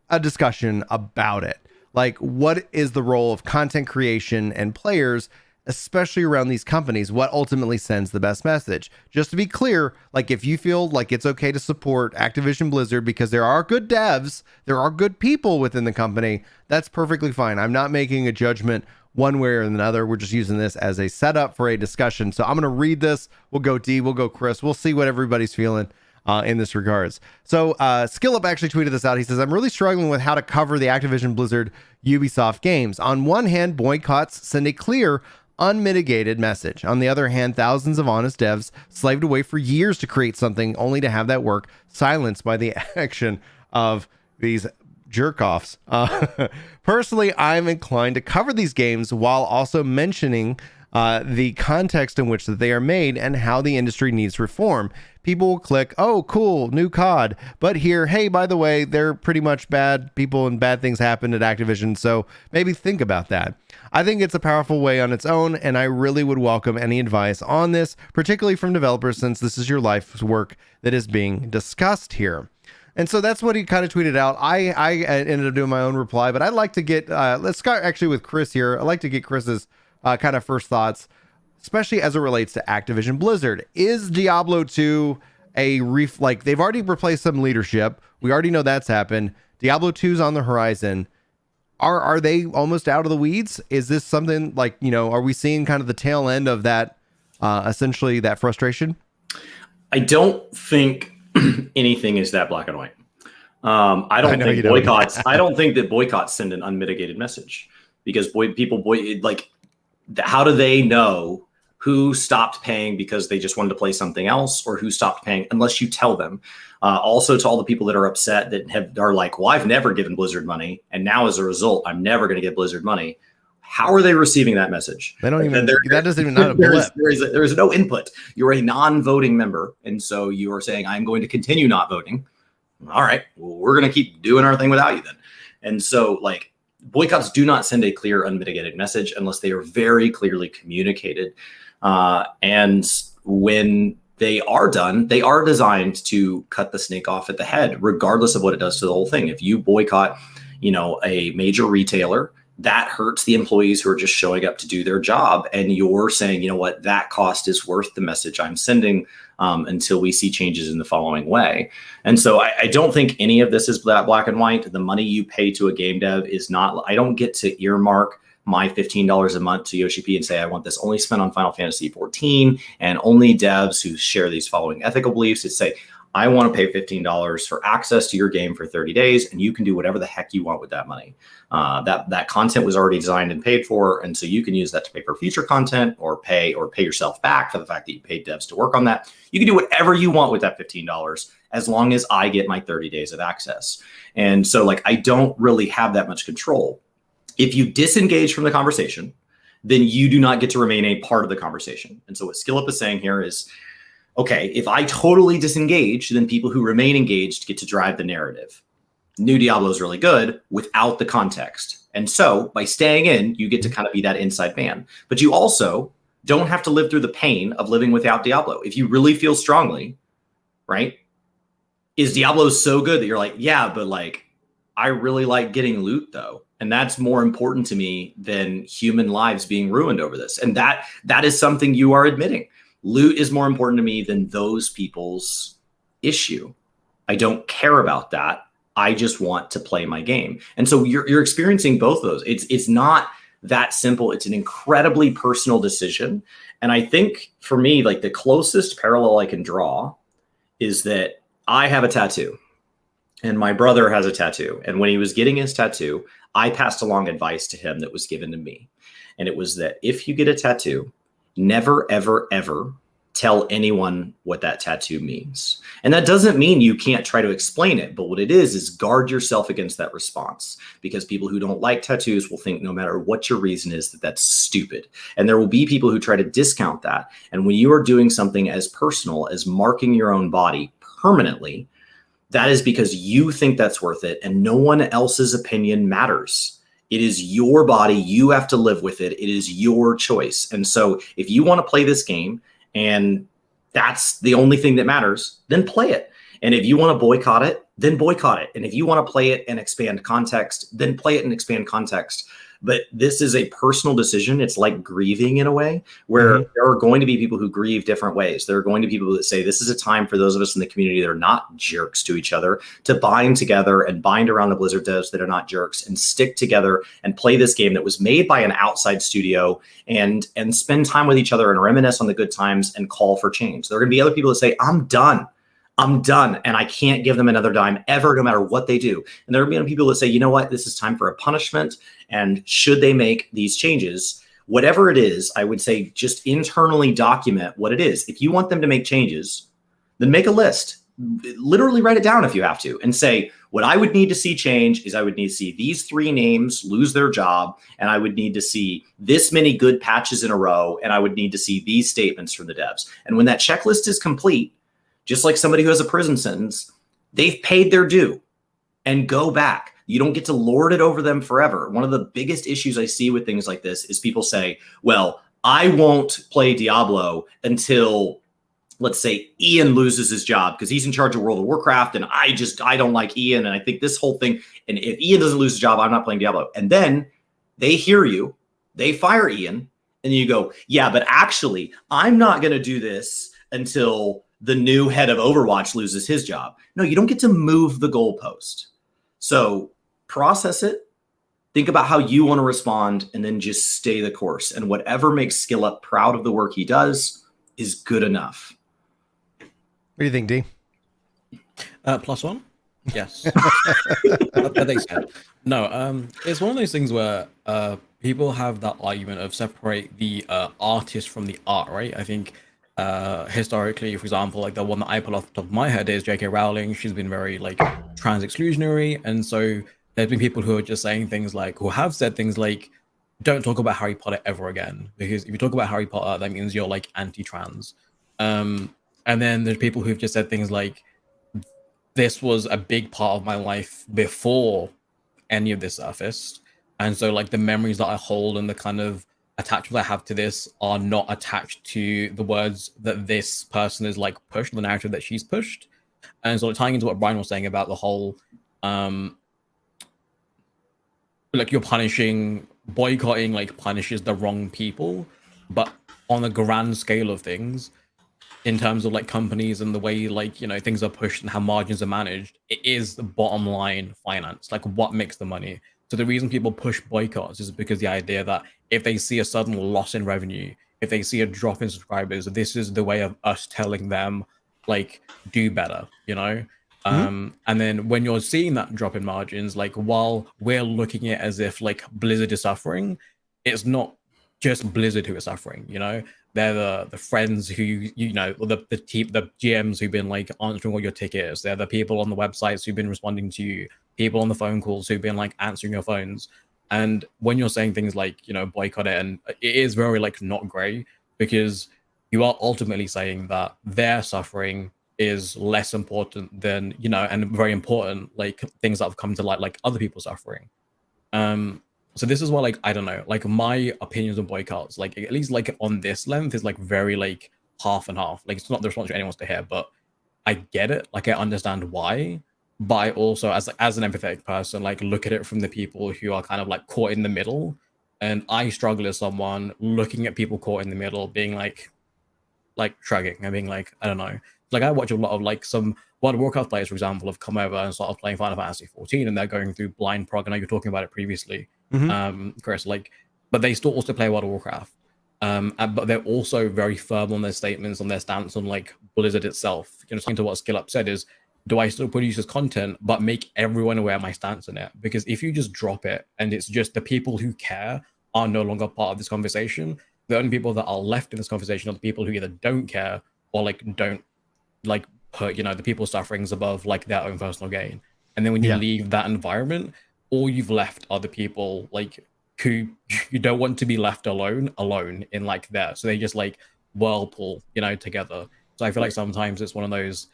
a discussion about it. Like, what is the role of content creation and players, especially around these companies? What ultimately sends the best message? Just to be clear, like, if you feel like it's okay to support Activision Blizzard because there are good devs, there are good people within the company, that's perfectly fine. I'm not making a judgment one way or another. We're just using this as a setup for a discussion. So I'm going to read this. We'll go D, we'll go Chris. We'll see what everybody's feeling in this regards. So SkillUp actually tweeted this out. He says, I'm really struggling with how to cover the Activision Blizzard Ubisoft games. On one hand, boycotts send a clear, unmitigated message. On the other hand, thousands of honest devs slaved away for years to create something only to have that work silenced by the action of these jerk-offs. Personally, I'm inclined to cover these games while also mentioning the context in which that they are made and how the industry needs reform. People will click, oh, cool, new COD, but here, hey, by the way, they're pretty much bad people and bad things happen at Activision, so maybe think about that. I think it's a powerful way on its own, and I really would welcome any advice on this, particularly from developers, since this is your life's work that is being discussed here. And so that's what he kind of tweeted out. I ended up doing my own reply, but I'd like to get, let's start actually with Chris here. I'd like to get Chris's kind of first thoughts, especially as it relates to Activision Blizzard. Is Diablo 2 like, they've already replaced some leadership. We already know that's happened. Diablo 2's on the horizon. Are they almost out of the weeds? Is this something like, you know, are we seeing kind of the tail end of that, essentially that frustration? I don't think anything is that black and white. I don't think boycotts. I don't think that boycotts send an unmitigated message, because how do they know who stopped paying because they just wanted to play something else, or who stopped paying unless you tell them? Also, to all the people that are upset that are like, well, I've never given Blizzard money, and now as a result, I'm never going to get Blizzard money. How are they receiving that message? They don't even. That doesn't even not a blip. There is no input. You're a non-voting member, and so you are saying, I'm going to continue not voting. All right, well, we're going to keep doing our thing without you then. And so, like, boycotts do not send a clear, unmitigated message unless they are very clearly communicated. And when they are done, they are designed to cut the snake off at the head, regardless of what it does to the whole thing. If you boycott, you know, a major retailer, that hurts the employees who are just showing up to do their job. And you're saying, you know what, that cost is worth the message I'm sending until we see changes in the following way. And so I don't think any of this is that black and white. The money you pay to a game dev is not, I don't get to earmark my $15 a month to Yoshi P and say, I want this only spent on Final Fantasy XIV and only devs who share these following ethical beliefs. It's say, I want to pay $15 for access to your game for 30 days, and you can do whatever the heck you want with that money. That content was already designed and paid for, and so you can use that to pay for future content or pay yourself back for the fact that you paid devs to work on that. You can do whatever you want with that $15 as long as I get my 30 days of access. And so, like, I don't really have that much control. If you disengage from the conversation, then you do not get to remain a part of the conversation. And so what SkillUp is saying here is, okay, if I totally disengage, then people who remain engaged get to drive the narrative. New Diablo is really good without the context. And so by staying in, you get to kind of be that inside man. But you also don't have to live through the pain of living without Diablo. If you really feel strongly, right? Is Diablo so good that you're like, yeah, but like, I really like getting loot though. And that's more important to me than human lives being ruined over this. And that is something you are admitting. Loot is more important to me than those people's issue. I don't care about that. I just want to play my game. And so you're experiencing both of those. It's not that simple. It's an incredibly personal decision. And I think for me, like, the closest parallel I can draw is that I have a tattoo and my brother has a tattoo. And when he was getting his tattoo, I passed along advice to him that was given to me. And it was that if you get a tattoo, never, ever, ever tell anyone what that tattoo means. And that doesn't mean you can't try to explain it, but what it is guard yourself against that response, because people who don't like tattoos will think no matter what your reason is that that's stupid. And there will be people who try to discount that. And when you are doing something as personal as marking your own body permanently, that is because you think that's worth it, and no one else's opinion matters. It is your body. You have to live with it. It is your choice. And so if you want to play this game and that's the only thing that matters, then play it. And if you want to boycott it, then boycott it. And if you want to play it and expand context, then play it and expand context. But this is a personal decision. It's like grieving in a way, where there are going to be people who grieve different ways. There are going to be people that say this is a time for those of us in the community that are not jerks to each other to bind together and bind around the Blizzard devs that are not jerks and stick together and play this game that was made by an outside studio and spend time with each other and reminisce on the good times and call for change. There are going to be other people that say, I'm done, and I can't give them another dime ever, no matter what they do. And there are going to be people that say, you know what, this is time for a punishment. And should they make these changes, whatever it is, I would say just internally document what it is. If you want them to make changes, then make a list. Literally write it down if you have to, and say, what I would need to see change is I would need to see these 3 names lose their job, and I would need to see this many good patches in a row, and I would need to see these statements from the devs. And when that checklist is complete, just like somebody who has a prison sentence, they've paid their due, and go back. You don't get to lord it over them forever. One of the biggest issues I see with things like this is people say, well, I won't play Diablo until, let's say, Ian loses his job because he's in charge of World of Warcraft, and I don't like Ian, and I think this whole thing, and if Ian doesn't lose his job, I'm not playing Diablo. And then they hear you, they fire Ian, and you go, yeah, but actually, I'm not going to do this until the new head of Overwatch loses his job. No, you don't get to move the goalpost. So process it, think about how you want to respond, and then just stay the course. And whatever makes SkillUp proud of the work he does is good enough. What do you think, D? +1? Yes. That they said. No, it's one of those things where people have that argument of separate the artist from the art, right? I think historically, for example, like the one that I pull off the top of my head is J.K. Rowling. She's been very like trans exclusionary, and so there's been people who are just saying things like, who have said things like, don't talk about Harry Potter ever again, because if you talk about Harry Potter, that means you're like anti-trans. And then there's people who've just said things like, this was a big part of my life before any of this surfaced, and so like the memories that I hold and the kind of attachments I have to this are not attached to the words that this person is like pushed, the narrative that she's pushed. And so tying into what Brian was saying about the whole like you're boycotting like punishes the wrong people, but on a grand scale of things, in terms of like companies and the way like, you know, things are pushed and how margins are managed, it is the bottom line finance, like what makes the money. So the reason people push boycotts is because the idea that if they see a sudden loss in revenue, if they see a drop in subscribers, this is the way of us telling them like do better, you know. And then when you're seeing that drop in margins, like while we're looking at it as if like Blizzard is suffering, it's not just Blizzard who is suffering, you know. They're the friends who, you know, the team, the GMs who've been like answering all your tickets. They're the people on the websites who've been responding to you, people on the phone calls who've been like answering your phones. And when you're saying things like, you know, boycott it, and it is very like not great, because you are ultimately saying that their suffering is less important than, you know, and very important, like things that have come to light, like other people suffering. So this is why, like, I don't know, like my opinions on boycotts, like at least like on this length is like very like half and half. Like it's not the response anyone wants to hear, but I get it. Like I understand why, but I also as an empathetic person, like look at it from the people who are kind of like caught in the middle. And I struggle as someone looking at people caught in the middle, being like shrugging and being like, I don't know. Like I watch a lot of like some World of Warcraft players, for example, have come over and started playing Final Fantasy 14, and they're going through blind prog. I know you're talking about it previously, Chris. Like, but they still also play World of Warcraft. But they're also very firm on their statements, on their stance on like Blizzard itself. You know, to what SkillUp said is, do I still produce this content, but make everyone aware of my stance on it? Because if you just drop it and it's just the people who care are no longer part of this conversation, the only people that are left in this conversation are the people who either don't care or like don't like put, you know, the people's sufferings above like their own personal gain. And then when you leave that environment, all you've left are the people like who you don't want to be left alone in like there. So they just like whirlpool, you know, together. So I feel like sometimes it's one of those,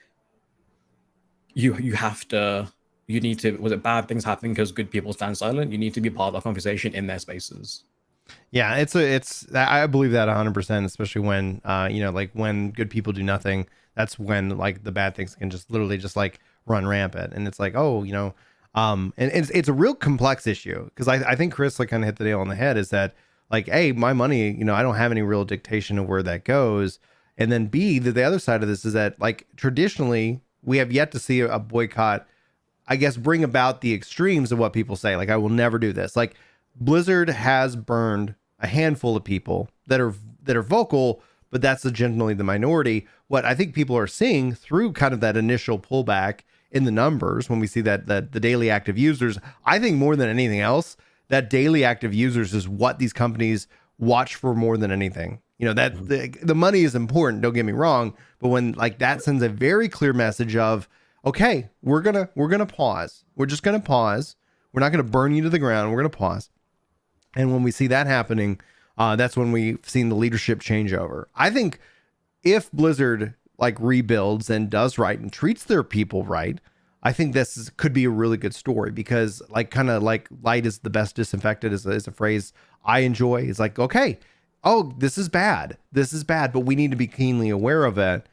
you have to, you need to, was it bad things happen because good people stand silent? You need to be part of the conversation in their spaces. Yeah, I believe that 100%, especially when, like when good people do nothing, that's when like the bad things can just literally just like run rampant. And it's like, and it's a real complex issue, because I think Chris like kind of hit the nail on the head, is that like, A, my money, I don't have any real dictation of where that goes. And then B, the other side of this is that like traditionally we have yet to see a boycott, I guess, bring about the extremes of what people say. Like, I will never do this. Like, Blizzard has burned a handful of people that are vocal, but that's generally the minority. What I think people are seeing through kind of that initial pullback in the numbers, when we see that the daily active users, I think more than anything else, that daily active users is what these companies watch for more than anything. That the money is important, don't get me wrong, but when like that sends a very clear message of, okay, we're gonna pause. We're just gonna pause. We're not gonna burn you to the ground. We're gonna pause. And when we see that happening, that's when we've seen the leadership change over. I think if Blizzard like rebuilds and does right and treats their people right, I think this could be a really good story, because like kind of like light is the best disinfectant is a phrase I enjoy. It's like, okay, oh, this is bad, but we need to be keenly aware of it.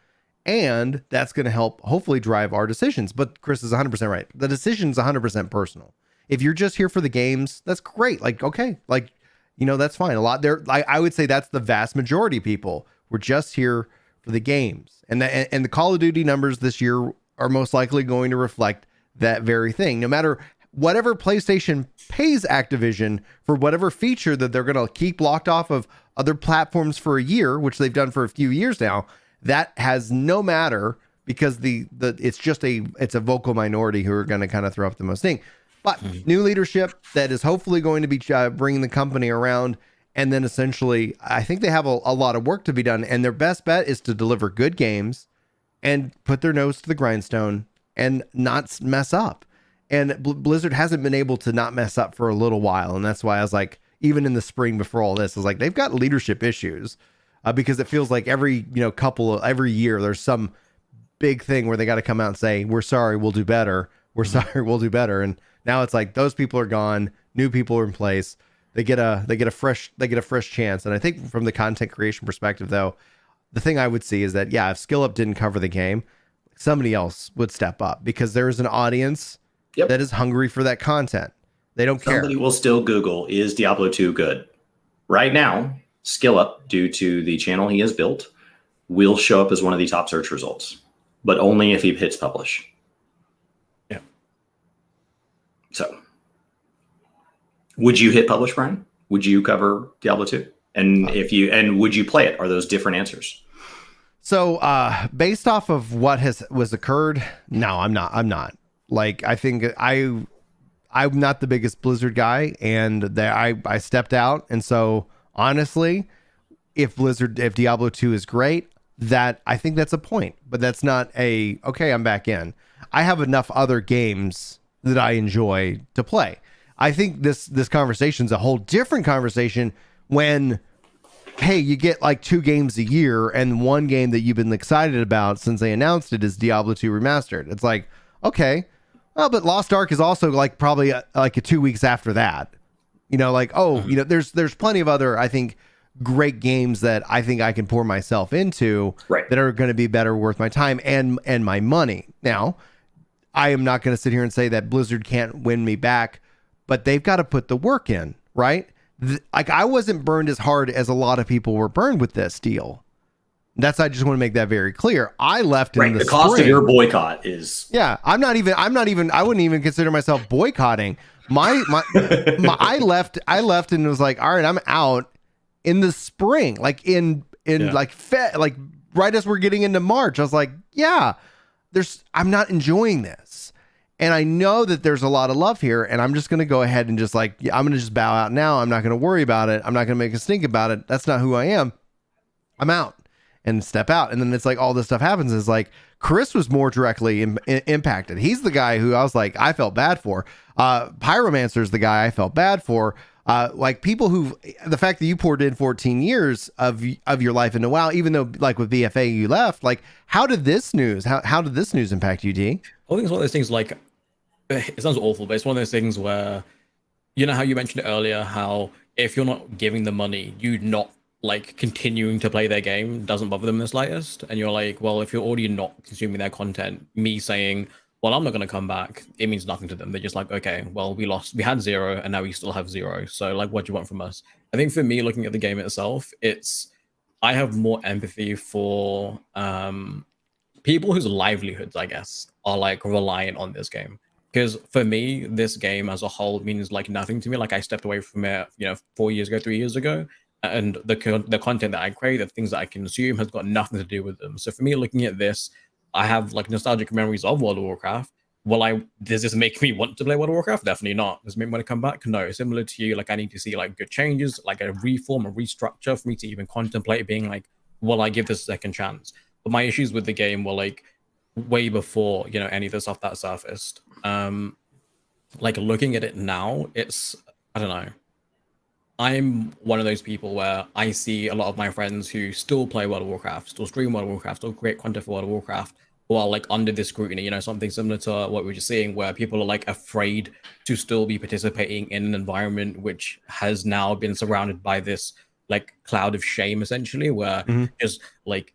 And that's going to help hopefully drive our decisions. But Chris is 100% right. The decision is 100% personal. If you're just here for the games, that's great. Like, okay, like, that's fine. A lot there. I would say that's the vast majority of people. We're just here for the games. And the Call of Duty numbers this year are most likely going to reflect that very thing. No matter whatever PlayStation pays Activision for whatever feature that they're going to keep locked off of other platforms for a year, which they've done for a few years now, that has no matter, because it's a vocal minority who are going to kind of throw up the most thing. But new leadership that is hopefully going to be bringing the company around. And then essentially, I think they have a lot of work to be done. And their best bet is to deliver good games and put their nose to the grindstone and not mess up. And Blizzard hasn't been able to not mess up for a little while. And that's why I was like, even in the spring before all this, I was like, they've got leadership issues. Because it feels like every year there's some big thing where they got to come out and say, we're sorry, we'll do better. We're sorry, we'll do better. And now it's like those people are gone, new people are in place. They get a fresh chance. And I think from the content creation perspective, though, the thing I would see is that, yeah, if Skill Up didn't cover the game, somebody else would step up, because there is an audience that is hungry for that content. They don't care. Somebody will still Google, is Diablo 2 good? Right now, Skill Up, due to the channel he has built, will show up as one of the top search results, but only if he hits publish. Yeah. So, would you hit publish, Brian? Would you cover Diablo 2? And would you play it? Are those different answers? So, based off of what was occurred, no, I'm not. Like, I think I'm not the biggest Blizzard guy, and I stepped out, and so. Honestly, if Diablo 2 is great, that I think that's a point, but that's not okay, I'm back in. I have enough other games that I enjoy to play. I think this conversation's a whole different conversation when, hey, you get like 2 games a year, and one game that you've been excited about since they announced it is Diablo 2 Remastered. It's like, okay, well, but Lost Ark is also like probably like 2 weeks after that. There's plenty of other, I think, great games that I think I can pour myself into that are going to be better worth my time and my money. Now, I am not going to sit here and say that Blizzard can't win me back, but they've got to put the work in, right? Like, I wasn't burned as hard as a lot of people were burned with this deal. I just want to make that very clear. I left in the cost of your boycott is. Yeah, I wouldn't even consider myself boycotting. I left and was like, all right, I'm out in the spring, like like right as we're getting into March. I was like, yeah, I'm not enjoying this. And I know that there's a lot of love here, and I'm just going to go ahead and just like, I'm going to just bow out now. I'm not going to worry about it. I'm not going to make a stink about it. That's not who I am. I'm out and step out. And then it's like all this stuff happens. Is like Chris was more directly impacted. He's the guy who I was like, I felt bad for. Pyromancer's the guy I felt bad for. Like people the fact that you poured in 14 years of your life into WoW, even though like with BFA you left, like how did this news impact you, D? I think it's one of those things like, it sounds awful, but it's one of those things where, you know how you mentioned earlier, how if you're not giving the money, you not like continuing to play their game doesn't bother them the slightest. And you're like, well, if you're already not consuming their content, me saying, well, I'm not going to come back, it means nothing to them. They're just like, okay, well, we had 0 and now we still have 0. So like, what do you want from us? I think for me, looking at the game itself, I have more empathy for people whose livelihoods, I guess, are like reliant on this game. Because for me, this game as a whole means like nothing to me. Like I stepped away from it, 4 years ago, 3 years ago, and the content that I create, the things that I consume, has got nothing to do with them. So for me, looking at this, I have like nostalgic memories of World of Warcraft. Does this make me want to play World of Warcraft? Definitely not. Does it make me want to come back? No. Similar to you, like I need to see like good changes, like a reform, a restructure for me to even contemplate being like, will I give this a second chance? But my issues with the game were like way before, any of the stuff that surfaced. Like looking at it now, I don't know. I'm one of those people where I see a lot of my friends who still play World of Warcraft, still stream World of Warcraft, still create content for World of Warcraft, who are like under this scrutiny, something similar to what we were just seeing, where people are like afraid to still be participating in an environment which has now been surrounded by this like cloud of shame, essentially, where just like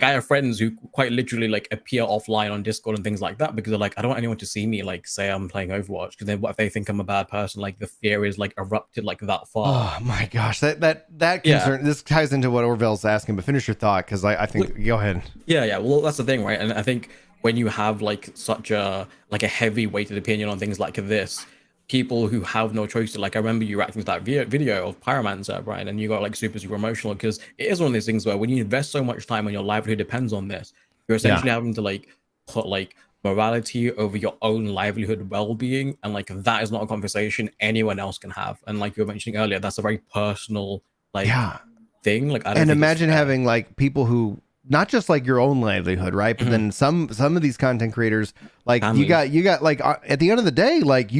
I have friends who quite literally like appear offline on Discord and things like that because they're like, I don't want anyone to see me like say I'm playing Overwatch, because then what if they think I'm a bad person? Like the fear is like erupted like that far. Oh my gosh, that concern. This ties into what Orville's asking, but finish your thought, because I think go ahead. Yeah. Well, that's the thing, right? And I think when you have like such a heavy weighted opinion on things like this, people who have no choice to, like, I remember you reacting to that video of Pyromancer, Brian, and you got like super emotional, because it is one of those things where when you invest so much time and your livelihood depends on this, you're essentially having to like put like morality over your own livelihood well-being, and like that is not a conversation anyone else can have. And like you were mentioning earlier, that's a very personal thing. Like, I don't imagine having like people who, not just like your own livelihood, right? But then some of these content creators, like family. you got like at the end of the day, like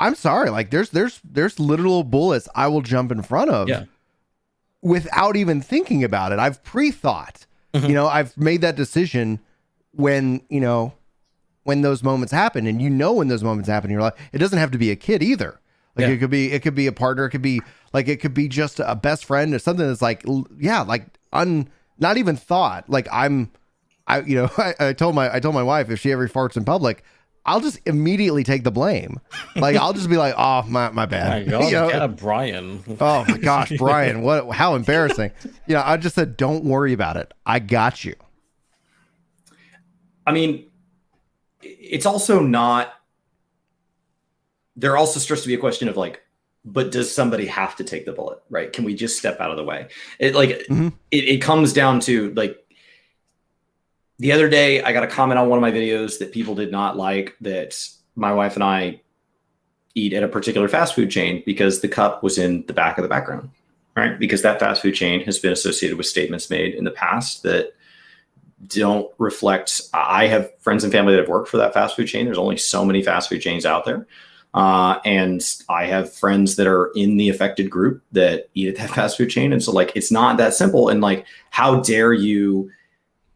I'm sorry, like there's literal bullets I will jump in front of without even thinking about it. I've pre-thought, I've made that decision when those moments happen, and when those moments happen in your life. It doesn't have to be a kid either. Like it could be a partner. It could be just a best friend or something that's like, not even thought. Like I told my wife, if she ever farts in public, I'll just immediately take the blame. Like I'll just be like, oh my bad. My God, Brian. Oh my gosh, Brian, how embarrassing. I just said, don't worry about it. I got you. I mean, it's also not, there also starts to be a question of like, but does somebody have to take the bullet, right? Can we just step out of the way? It comes down to like, the other day, I got a comment on one of my videos that people did not like, that my wife and I eat at a particular fast food chain because the cup was in the back of the background, right? Because that fast food chain has been associated with statements made in the past that don't reflect. I have friends and family that have worked for that fast food chain. There's only so many fast food chains out there. And I have friends that are in the affected group that eat at that fast food chain. And so like, it's not that simple. And like, how dare you?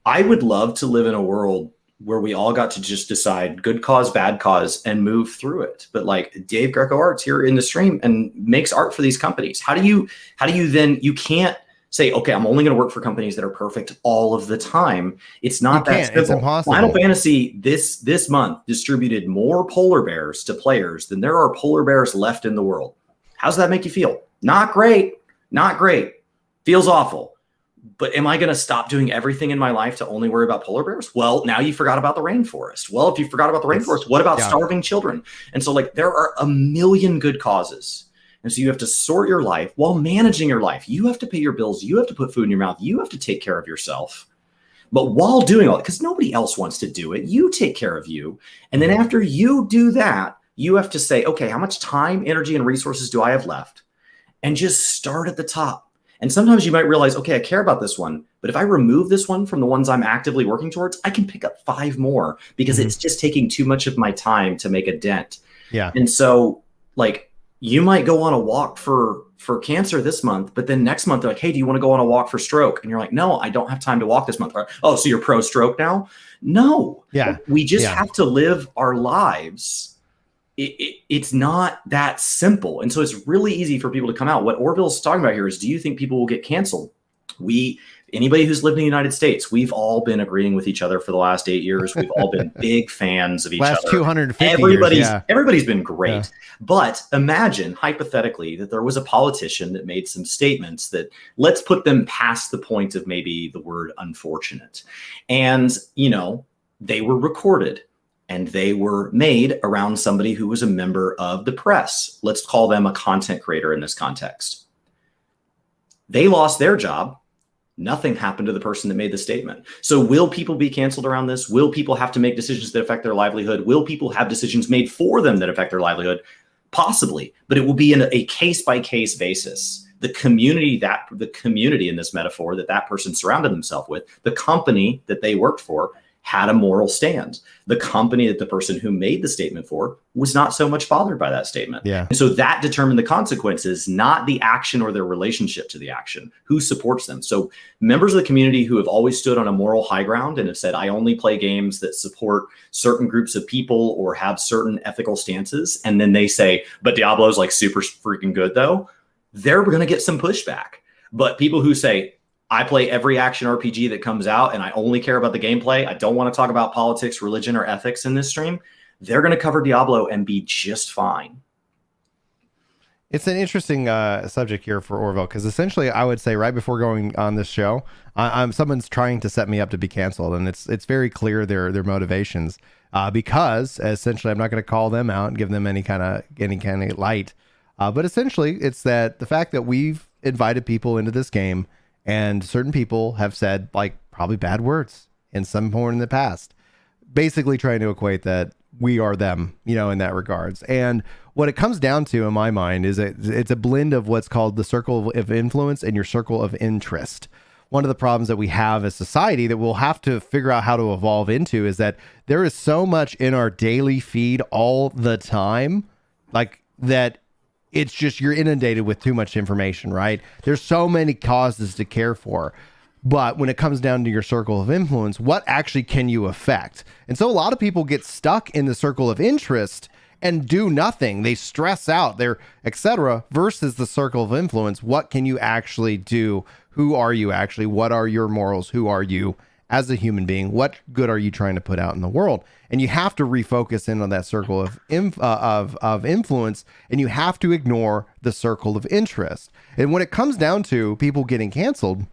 I would love to live in a world where we all got to just decide good cause, bad cause, and move through it. But like Dave Greco Arts here in the stream and makes art for these companies. How do you then, you can't say, okay, I'm only going to work for companies that are perfect all of the time. It's not that simple. It's impossible. Final Fantasy this month distributed more polar bears to players than there are polar bears left in the world. How's that make you feel? Not great. Not great. Feels awful. But am I going to stop doing everything in my life to only worry about polar bears? Well, now you forgot about the rainforest. Well, if you forgot about the rainforest, what about starving children? And so like there are a million good causes. And so you have to sort your life while managing your life. You have to pay your bills. You have to put food in your mouth. You have to take care of yourself. But while doing all that, because nobody else wants to do it, you take care of you. And then after you do that, you have to say, okay, how much time, energy, and resources do I have left? And just start at the top. And sometimes you might realize, okay, I care about this one, but if I remove this one from the ones I'm actively working towards, I can pick up 5 more because it's just taking too much of my time to make a dent. Yeah. And so like, you might go on a walk for cancer this month, but then next month they're like, hey, do you want to go on a walk for stroke? And you're like, no, I don't have time to walk this month. Oh, so you're pro stroke now? No. Yeah. We just have to live our lives. It's not that simple. And so it's really easy for people to come out. What Orville's talking about here is, do you think people will get canceled? Anybody who's lived in the United States, we've all been agreeing with each other for the last 8 years. We've all been big fans of each last other. 250 years, everybody's been great. But imagine hypothetically that there was a politician that made some statements that, let's put them past the point of maybe the word unfortunate. And, they were recorded and they were made around somebody who was a member of the press. Let's call them a content creator in this context. They lost their job. Nothing happened to the person that made the statement. So will people be canceled around this? Will people have to make decisions that affect their livelihood? Will people have decisions made for them that affect their livelihood? Possibly, but it will be in a case-by-case basis. The community in this metaphor that person surrounded himself with, the company that they worked for, had a moral stand. The company that the person who made the statement for was not so much bothered by that statement. Yeah. And so that determined the consequences, not the action or their relationship to the action, who supports them. So members of the community who have always stood on a moral high ground and have said, I only play games that support certain groups of people or have certain ethical stances. And then they say, but Diablo's like super freaking good though. They're going to get some pushback. But people who say, I play every action RPG that comes out and I only care about the gameplay, I don't want to talk about politics, religion, or ethics in this stream, they're going to cover Diablo and be just fine. It's an interesting subject here for Orville, because essentially I would say right before going on this show, someone's trying to set me up to be canceled, and it's very clear their motivations, because essentially I'm not going to call them out and give them any kind of light, but essentially it's that the fact that we've invited people into this game and certain people have said like probably bad words in some point in the past, basically trying to equate that we are them, in that regards. And what it comes down to in my mind is it's a blend of what's called the circle of influence and your circle of interest. One of the problems that we have as society that we'll have to figure out how to evolve into is that there is so much in our daily feed all the time, like that it's just, you're inundated with too much information, right? There's so many causes to care for. But when it comes down to your circle of influence, what actually can you affect? And so a lot of people get stuck in the circle of interest and do nothing. They stress out, they're etc. versus the circle of influence. What can you actually do? Who are you actually? What are your morals? Who are you as a human being? What good are you trying to put out in the world? And you have to refocus in on that circle of influence, and you have to ignore the circle of interest. And when it comes down to people getting canceled,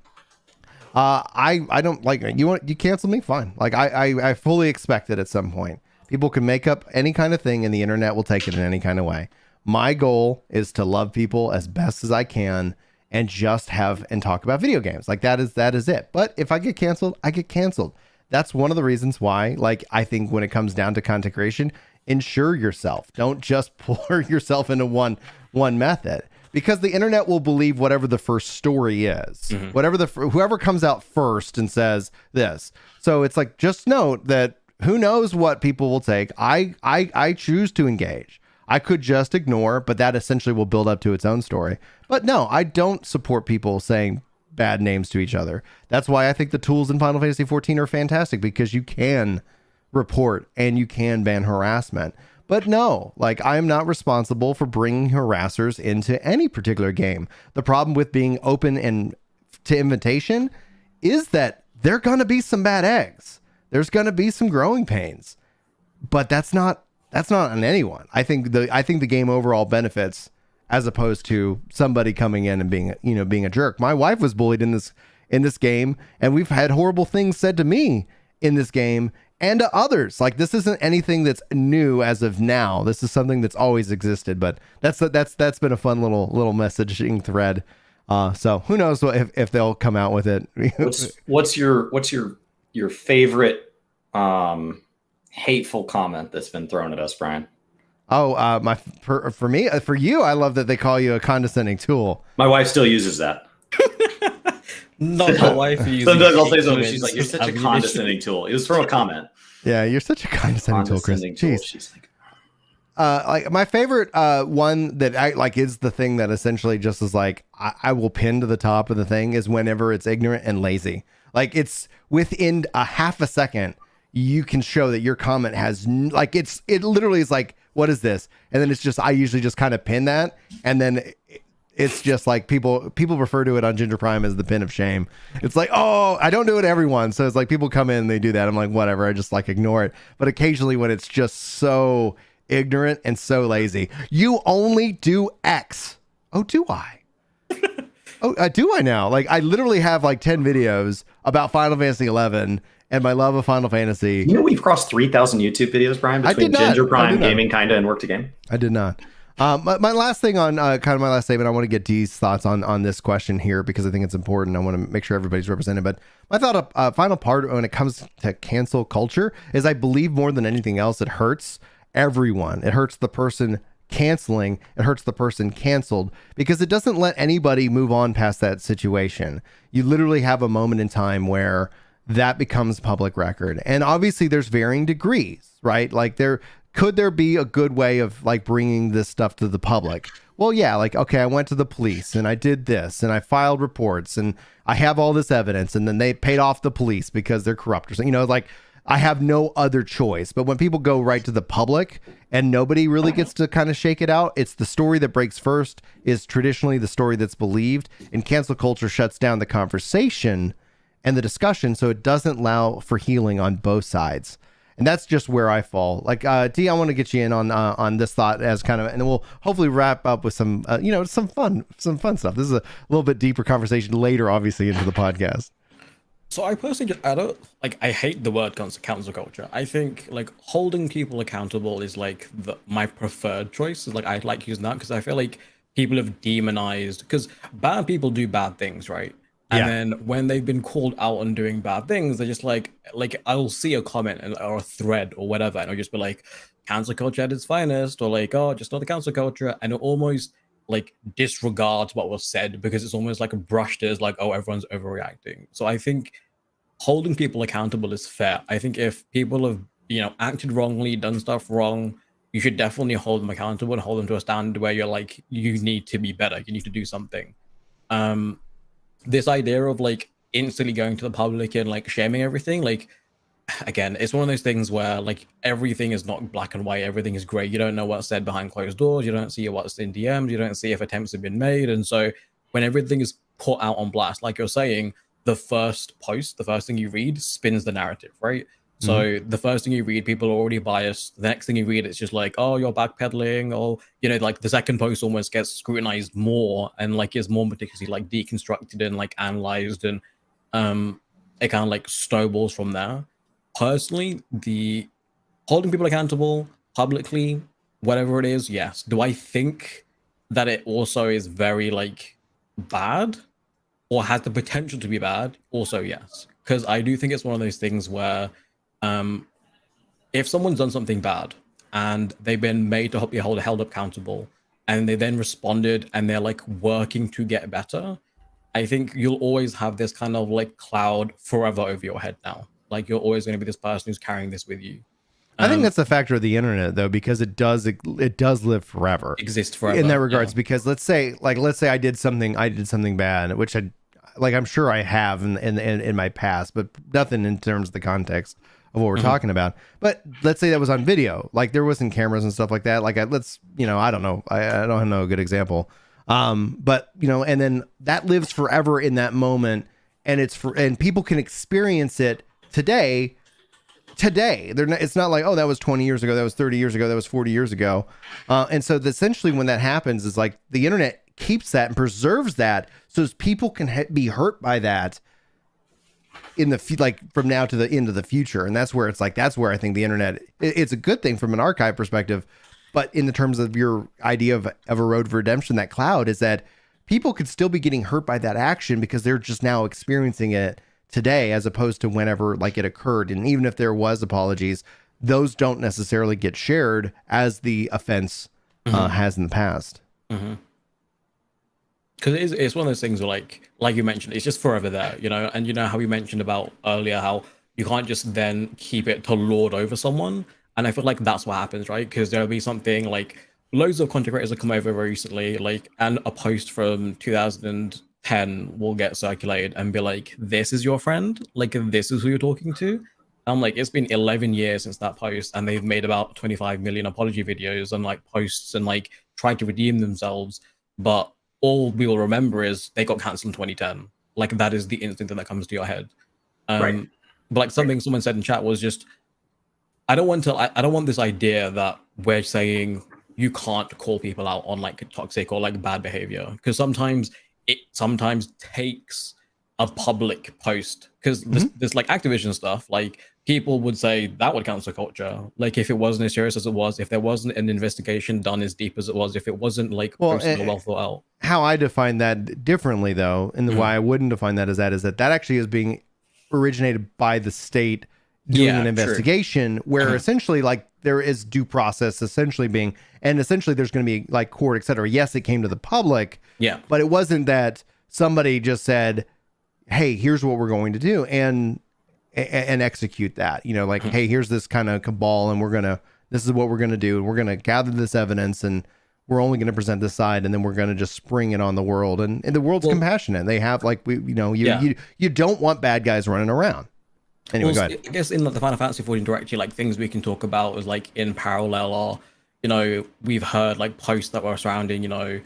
I don't like, you cancel me, fine. Like I fully expect it at some point. People can make up any kind of thing and the internet will take it in any kind of way. My goal is to love people as best as I can and just have and talk about video games. Like that is it. But if I get canceled, I get canceled. That's one of the reasons why, like, I think when it comes down to content creation, ensure yourself. Don't just pour yourself into one method, because the internet will believe whatever the first story is, mm-hmm. Whoever comes out first and says this. So it's like, just note that who knows what people will take. I choose to engage. I could just ignore, but that essentially will build up to its own story. But no, I don't support people saying bad names to each other. That's why I think the tools in Final Fantasy XIV are fantastic, because you can report and you can ban harassment. But no, like, I am not responsible for bringing harassers into any particular game. The problem with being open and to invitation is that there are going to be some bad eggs. There's going to be some growing pains, but that's not on anyone. I think the game overall benefits, as opposed to somebody coming in and being a jerk. My wife was bullied in this game, and we've had horrible things said to me in this game and to others. Like, this isn't anything that's new as of now. This is something that's always existed. But that's been a fun little messaging thread. So who knows if they'll come out with it. What's your favorite hateful comment that's been thrown at us, Brian? Oh, for you, I love that they call you a condescending tool. My wife still uses that. Not my wife. Sometimes I'll say something. She's like, "You're such a condescending tool." It was from a comment. Yeah, you're such a condescending tool, Chris. Jeez. She's like, like my favorite one that I like is the thing that essentially just is like I will pin to the top of the thing is whenever it's ignorant and lazy. Like it's within a half a second, you can show that your comment has like it literally is like, what is this? And then it's just I usually just kind of pin that, and then it's just like people refer to it on Ginger Prime as the pin of shame. It's like, oh, I don't do it to everyone, so it's like people come in and they do that. I'm like, whatever, I just like ignore it. But occasionally when it's just so ignorant and so lazy, you only do X. Oh, do I? Oh, do I now? Like I literally have like 10 videos about Final Fantasy 11 and my love of Final Fantasy. You know, we've crossed 3,000 YouTube videos, Brian, between Ginger Prime, Gaming Kinda, and Work to Game. I did not. My last thing on kind of my last statement, I want to get Dee's thoughts on this question here because I think it's important. I want to make sure everybody's represented. But my thought, final part when it comes to cancel culture is I believe more than anything else, it hurts everyone. It hurts the person canceling. It hurts the person canceled because it doesn't let anybody move on past that situation. You literally have a moment in time where that becomes public record. And obviously there's varying degrees, right? Like could there be a good way of like bringing this stuff to the public? Well, yeah, like, okay, I went to the police and I did this and I filed reports and I have all this evidence and then they paid off the police because they're corrupt or something, you know, like I have no other choice. But when people go right to the public and nobody really gets to kind of shake it out, it's the story that breaks first is traditionally the story that's believed, and cancel culture shuts down the conversation and the discussion. So it doesn't allow for healing on both sides. And that's just where I fall. Like, Dee, I want to get you in on this thought as kind of, and we'll hopefully wrap up with some, some fun stuff. This is a little bit deeper conversation later, obviously, into the podcast. So I personally I hate the word cancel culture. I think like holding people accountable is like my preferred choice. Like I like using that because I feel like people have demonized, because bad people do bad things, right? And then when they've been called out on doing bad things, they're just like I'll see a comment or a thread or whatever, and I'll just be like, cancel culture at its finest, or like, oh, just not the cancel culture, and it almost like disregards what was said because it's almost like brushed as like, oh, everyone's overreacting. So I think holding people accountable is fair. I think if people have acted wrongly, done stuff wrong, you should definitely hold them accountable and hold them to a standard where you're like, you need to be better, you need to do something. This idea of like instantly going to the public and like shaming everything, like again, it's one of those things where like everything is not black and white, everything is gray. You don't know what's said behind closed doors, you don't see what's in DMs, you don't see if attempts have been made. And so when everything is put out on blast, like you're saying, the first post, the first thing you read spins the narrative, right? So the first thing you read, people are already biased. The next thing you read, it's just like, oh, you're backpedaling, or like the second post almost gets scrutinized more and like is more meticulously like deconstructed and like analyzed, and it kind of like snowballs from there. Personally, the holding people accountable publicly, whatever it is, yes. Do I think that it also is very like bad or has the potential to be bad? Also, yes. Because I do think it's one of those things where if someone's done something bad and they've been made to be held accountable and they then responded and they're like working to get better, I think you'll always have this kind of like cloud forever over your head now. Like you're always going to be this person who's carrying this with you. I think that's the factor of the internet though, because it does live forever, exist forever in that regards. Because let's say I did something bad, which I'm sure I have in my past, but nothing in terms of the context of what we're talking about. But let's say that was on video, like there wasn't cameras and stuff like that. Like I don't know. I don't know a good example. But and then that lives forever in that moment, and and people can experience it today. It's not like, oh, that was 20 years ago, that was 30 years ago, that was 40 years ago. And so essentially when that happens is like the internet keeps that and preserves that so people can be hurt by that in the from now to the end of the future. And that's where I think the internet, it's a good thing from an archive perspective, but in the terms of your idea of a road for redemption, that cloud is that people could still be getting hurt by that action because they're just now experiencing it today as opposed to whenever like it occurred. And even if there was apologies, those don't necessarily get shared as the offense has in the past. Because it's one of those things where like you mentioned, it's just forever there, and how we mentioned about earlier how you can't just then keep it to lord over someone And I feel like that's what happens, right? Because there'll be something like loads of content creators have come over very recently, like, and a post from 2010 will get circulated and be like, this is your friend? Like, this is who you're talking to? I'm like, it's been 11 years since that post, and they've made about 25 million apology videos and like posts and like tried to redeem themselves. But all we will remember is they got cancelled in 2010. Like, that is the instinct that comes to your head. Right. But like something someone said in chat was just, I don't want this idea that we're saying you can't call people out on like toxic or like bad behavior, because sometimes it takes a public post, because this like Activision stuff, like people would say that would cancel culture, like if it wasn't as serious as it was, if there wasn't an investigation done as deep as it was, if it wasn't like well thought out. How I define that differently though, and why I wouldn't define that is that actually is being originated by the state doing an investigation where essentially like there is due process essentially being, and essentially there's going to be like court, etc. Yes, it came to the public, but it wasn't that somebody just said, hey, here's what we're going to do and execute that, you know, like, hey, here's this kind of cabal and this is what we're going to do. And we're going to gather this evidence and we're only going to present this side, and then we're going to just spring it on the world. And the world's compassionate. They have like, you don't want bad guys running around. Anyway, go ahead. I guess in the Final Fantasy XIV directory, like things we can talk about is like in parallel are, you know, we've heard like posts that were surrounding, you know,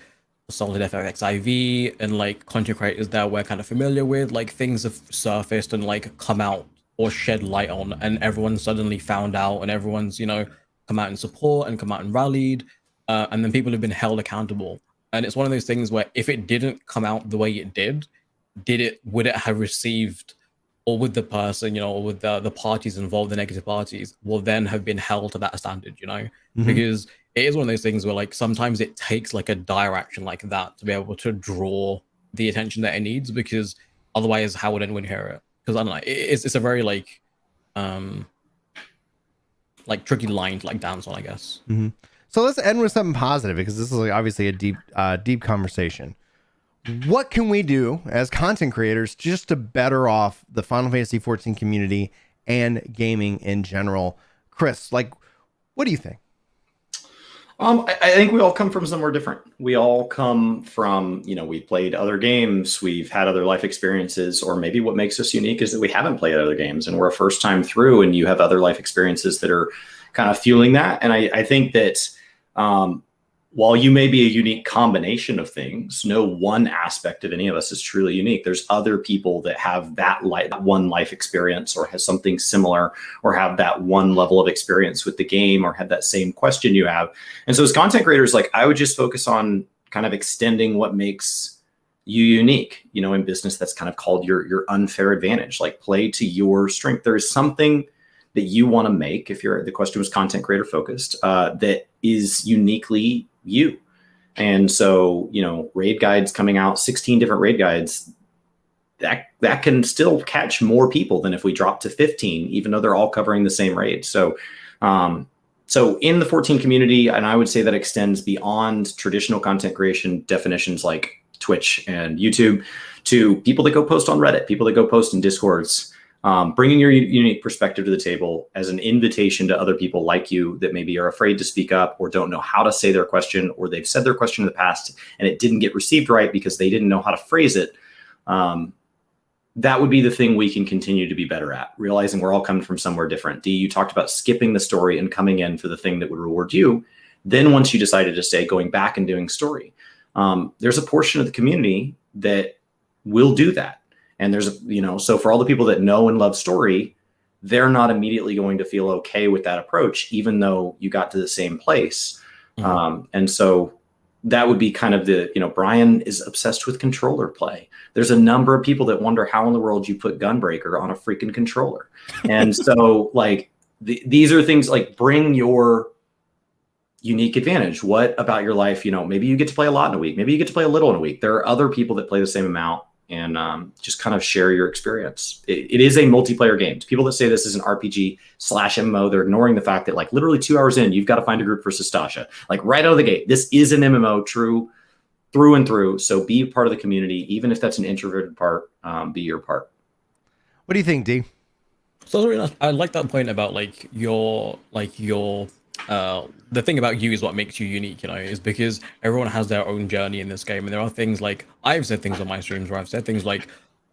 Solid FFXIV and like content creators that we're kind of familiar with, like things have surfaced and like come out or shed light on, and everyone suddenly found out, and everyone's, you know, come out in support and come out and rallied, and then people have been held accountable. And it's one of those things where if it didn't come out the way it did, would it have received, or would the person, you know, or would the parties involved, the negative parties, will then have been held to that standard, you know? Because it is one of those things where like sometimes it takes like a dire action like that to be able to draw the attention that it needs, because otherwise how would anyone hear it? Because I don't know, it's a very like tricky line to like dance on, I guess. So let's end with something positive, because this is like obviously a deep conversation. What can we do as content creators just to better off the Final Fantasy XIV community and gaming in general? Chris, like, what do you think? I think we all come from somewhere different. We all come from, you know, we played other games, we've had other life experiences, or maybe what makes us unique is that we haven't played other games and we're a first time through, and you have other life experiences that are kind of fueling that. And I think that while you may be a unique combination of things, no one aspect of any of us is truly unique. There's other people that have that one life experience, or has something similar, or have that one level of experience with the game, or have that same question you have. And so as content creators, like I would just focus on kind of extending what makes you unique. You know, in business, that's kind of called your unfair advantage. Like play to your strength. There is something that you want to make, if the question was content creator focused, that is uniquely you. And so, you know, raid guides coming out, 16 different raid guides, that can still catch more people than if we drop to 15, even though they're all covering the same raid. So, so in the 14 community, and I would say that extends beyond traditional content creation definitions like Twitch and YouTube, to people that go post on Reddit, people that go post in Discords, bringing your unique perspective to the table as an invitation to other people like you that maybe are afraid to speak up, or don't know how to say their question, or they've said their question in the past and it didn't get received right because they didn't know how to phrase it. That would be the thing we can continue to be better at, realizing we're all coming from somewhere different. Dee, you talked about skipping the story and coming in for the thing that would reward you. Then once you decided to stay, going back and doing story, there's a portion of the community that will do that. And there's, you know, so for all the people that know and love story, they're not immediately going to feel okay with that approach, even though you got to the same place. And so that would be kind of the, you know, Brian is obsessed with controller play. There's a number of people that wonder how in the world you put Gunbreaker on a freaking controller. And so like these are things like bring your unique advantage. What about your life? You know, maybe you get to play a lot in a week. Maybe you get to play a little in a week. There are other people that play the same amount, and just kind of share your experience. It is a multiplayer game. People that say this is an RPG/MMO, they're ignoring the fact that like literally 2 hours in, you've got to find a group for Sastasha. Like right out of the gate, this is an MMO true through and through. So be a part of the community, even if that's an introverted part, be your part. What do you think, Dee? So that's really nice. I like that point about the thing about you is what makes you unique, is because everyone has their own journey in this game. And there are things like I've said things on my streams where I've said things like,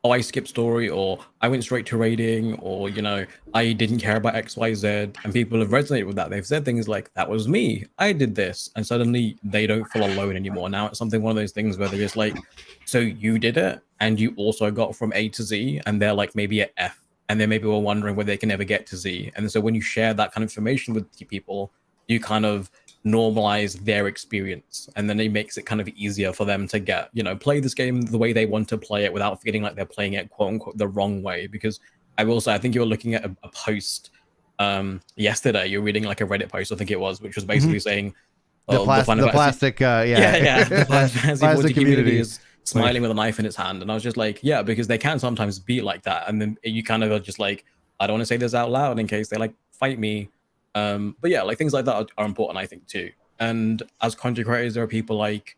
oh, I skipped story, or I went straight to raiding, or I didn't care about XYZ, and people have resonated with that. They've said things like, that was me, I did this, and suddenly they don't feel alone anymore. Now it's one of those things where they're just like, so you did it, and you also got from A to Z, and they're like maybe at F, and then maybe we're wondering whether they can ever get to Z. And so when you share that kind of information with people, you kind of normalize their experience, and then it makes it kind of easier for them to get, play this game the way they want to play it without feeling like they're playing it quote unquote the wrong way. Because I will say, I think you were looking at a post yesterday, you're reading like a Reddit post, I think it was, which was basically saying the plastic the plastic community is smiling with a knife in its hand. And I was just like, yeah, because they can sometimes be like that, and then you kind of are just like, I don't want to say this out loud in case they like fight me. But yeah, like things like that are important, I think, too. And as content creators, there are people like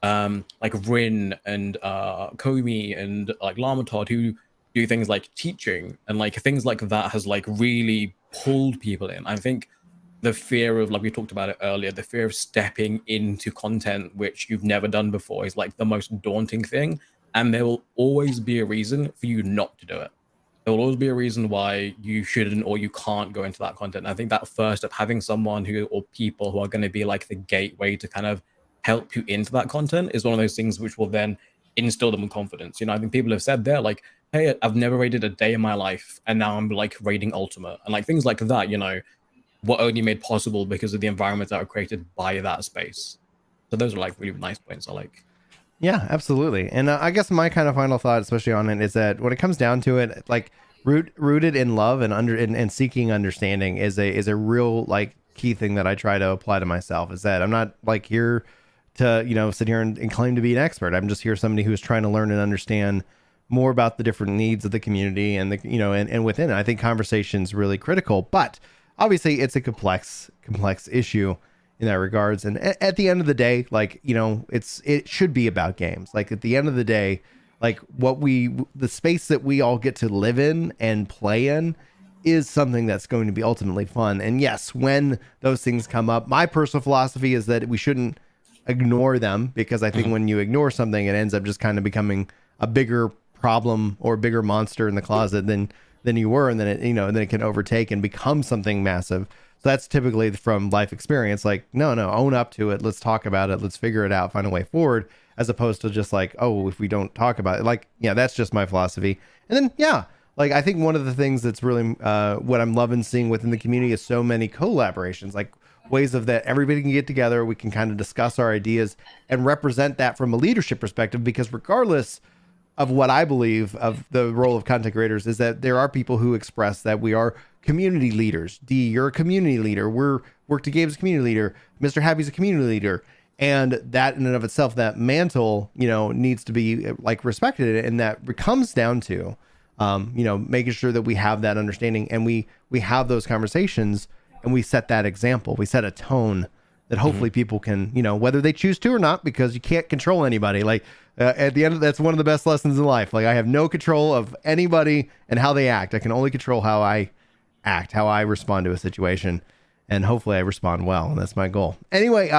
Rin and Komi and like Llama Todd who do things like teaching, and like things like that has like really pulled people in. I think the fear of, like we talked about it earlier, the fear of stepping into content which you've never done before is like the most daunting thing, and there will always be a reason for you not to do it. There will always be a reason why you shouldn't or you can't go into that content. And I think that first of having someone or people who are going to be like the gateway to kind of help you into that content is one of those things which will then instill them with confidence. I think people have said there like, hey, I've never raided a day in my life, and now I'm like raiding Ultimate, and like things like that, were only made possible because of the environments that are created by that space. So those are like really nice points I like. Yeah, absolutely. And I guess my kind of final thought, especially on it, is that when it comes down to it, like rooted in love and seeking understanding is a real like key thing that I try to apply to myself. Is that I'm not like here to sit here and claim to be an expert. I'm just here somebody who's trying to learn and understand more about the different needs of the community and and within it. I think conversation's really critical, but obviously it's a complex issue in that regards. And at the end of the day, like, it should be about games. Like at the end of the day, like the space that we all get to live in and play in is something that's going to be ultimately fun. And yes, when those things come up, my personal philosophy is that we shouldn't ignore them, because I think when you ignore something, it ends up just kind of becoming a bigger problem or a bigger monster in the closet than you were. And then then it can overtake and become something massive. So that's typically from life experience. Like, no, own up to it. Let's talk about it. Let's figure it out, find a way forward, as opposed to just like, oh, if we don't talk about it, like, yeah, that's just my philosophy. And then, yeah, like, I think one of the things that's really what I'm loving seeing within the community is so many collaborations, like ways of that everybody can get together. We can kind of discuss our ideas and represent that from a leadership perspective, because regardless of what I believe of the role of content creators, is that there are people who express that we are community leaders. D, you're a community leader. Work to Gabe's a community leader. Mr. Happy's a community leader. And that in and of itself, that mantle, needs to be like respected. And that comes down to, making sure that we have that understanding, and we have those conversations, and we set that example. We set a tone that hopefully people can, whether they choose to or not, because you can't control anybody. Like at the end of that's one of the best lessons in life. Like, I have no control of anybody and how they act. I can only control how I act, how I respond to a situation, and hopefully I respond well. And that's my goal. Anyway,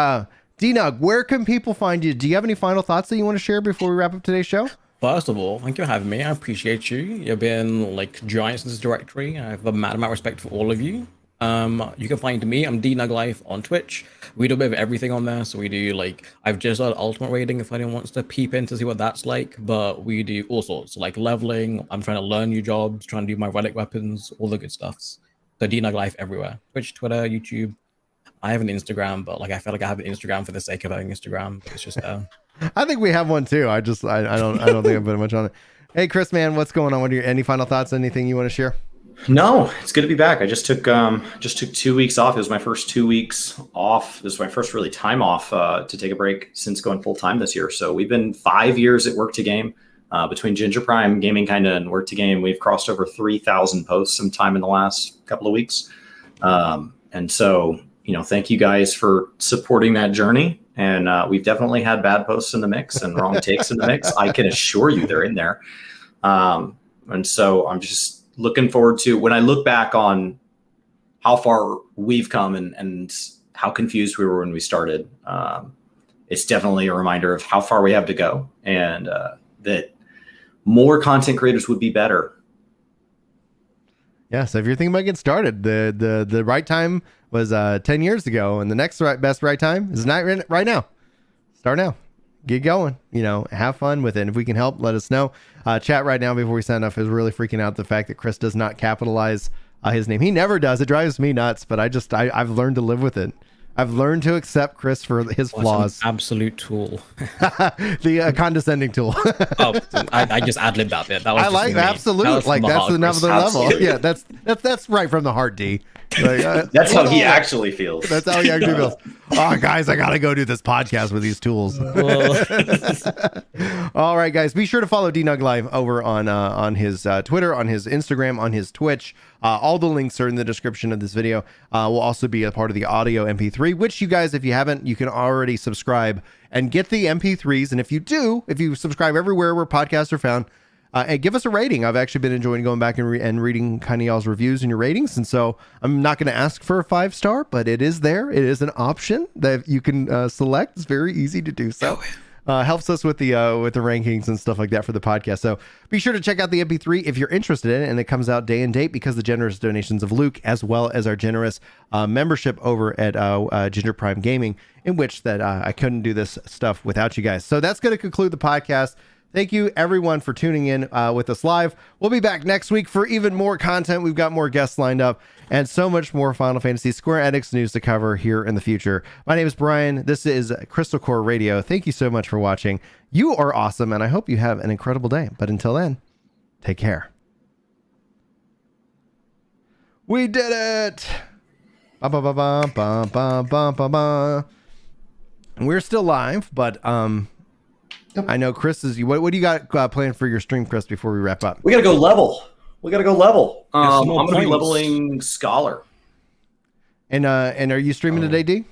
DeeNug, where can people find you? Do you have any final thoughts that you want to share before we wrap up today's show? First of all, thank you for having me. I appreciate you. You've been like giants in this directory. I have a mad amount of respect for all of you. You can find me, I'm DeeNugLife on Twitch. We do a bit of everything on there. So we do I've just started Ultimate Raiding if anyone wants to peep in to see what that's like, but we do all sorts, like leveling. I'm trying to learn new jobs, trying to do my relic weapons, all the good stuffs. So DeeNugLife everywhere. Twitch, Twitter, YouTube. I have an Instagram, but I feel like I have an Instagram for the sake of having Instagram. It's just I think we have one too. I don't think I put much on it. Hey Chris, man, what's going on? Any final thoughts? Anything you want to share? No, it's good to be back. I just took 2 weeks off. It was my first 2 weeks off. This was my first really time off to take a break since going full time this year. So we've been 5 years at Work to Game. Between Ginger Prime, Gaming Kinda, and Work to Game, we've crossed over 3,000 posts sometime in the last couple of weeks. And so, thank you guys for supporting that journey. And we've definitely had bad posts in the mix and wrong takes in the mix. I can assure you they're in there. And so I'm just looking forward to when I look back on how far we've come and how confused we were when we started. It's definitely a reminder of how far we have to go, and that more content creators would be better. Yeah, so if you're thinking about getting started, the right time was 10 years ago, and the next best right time is not right now. Start now. Get going. Have fun with it. And if we can help, let us know. Chat right now before we sign off is really freaking out the fact that Chris does not capitalize his name. He never does. It drives me nuts, but I've learned to live with it. I've learned to accept Chris for his flaws. Absolute tool. The condescending tool. I just ad-libbed that bit. That was I like absolute. Like that's another level. Yeah, that's right from the heart, D. Like, that's how he actually feels. That's how he actually feels. Oh, guys, I gotta go do this podcast with these tools. All right, guys, be sure to follow DeeNugLife over on his Twitter, on his Instagram, on his Twitch. All the links are in the description of this video. Will also be a part of the audio MP3, which you guys, if you haven't, you can already subscribe and get the MP3s. And if you subscribe everywhere where podcasts are found, and give us a rating. I've actually been enjoying going back and reading kind of y'all's reviews and your ratings. And so I'm not going to ask for a 5-star, but it is there. It is an option that you can select. It's very easy to do so. Helps us with the rankings and stuff like that for the podcast. So be sure to check out the MP3 if you're interested in it. And it comes out day and date because the generous donations of Luke, as well as our generous membership over at Ginger Prime Gaming, in which that I couldn't do this stuff without you guys. So that's going to conclude the podcast. Thank you, everyone, for tuning in with us live. We'll be back next week for even more content. We've got more guests lined up and so much more Final Fantasy Square Enix news to cover here in the future. My name is Brian. This is Crystal Core Radio. Thank you so much for watching. You are awesome, and I hope you have an incredible day. But until then, take care. We did it! We're still live, but I know Chris is. What do you got planned for your stream, Chris? Before we wrap up, we gotta go level. I'm gonna be leveling Scholar. And are you streaming today, D?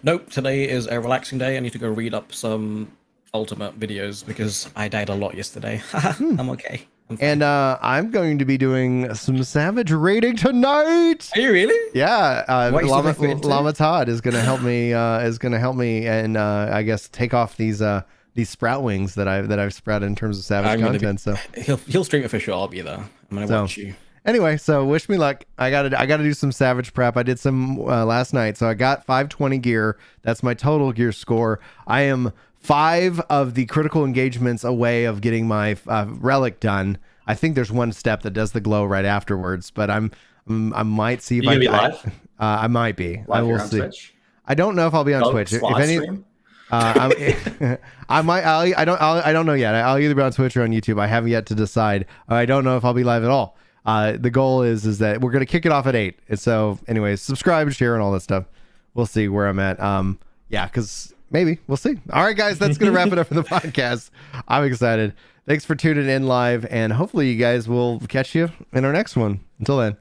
Nope. Today is a relaxing day. I need to go read up some Ultimate videos because I died a lot yesterday. I'm okay. And I'm going to be doing some Savage raiding tonight. Are you really? Yeah. Llama Todd is going to help me. And I guess take off these sprout wings that I've sprouted in terms of Savage content. So he'll stream it for sure. I'll be there. I'm gonna watch you. Anyway, so wish me luck. I gotta do some Savage prep. I did some last night, so I got 520 gear. That's my total gear score. I am 5 of the critical engagements away of getting my relic done. I think there's one step that does the glow right afterwards, but I might see if I can. Live? I might be. Live I will see. Twitch? I don't know if I'll be on Twitch. If any. Stream? I might. I don't know yet. I'll either be on Twitch or on YouTube. I haven't yet to decide. I don't know if I'll be live at all. The goal is that we're gonna kick it off at 8. And so, anyways, subscribe, share, and all that stuff. We'll see where I'm at. Yeah, because maybe we'll see. All right, guys, that's gonna wrap it up for the podcast. I'm excited. Thanks for tuning in live, and hopefully, you guys will catch you in our next one. Until then.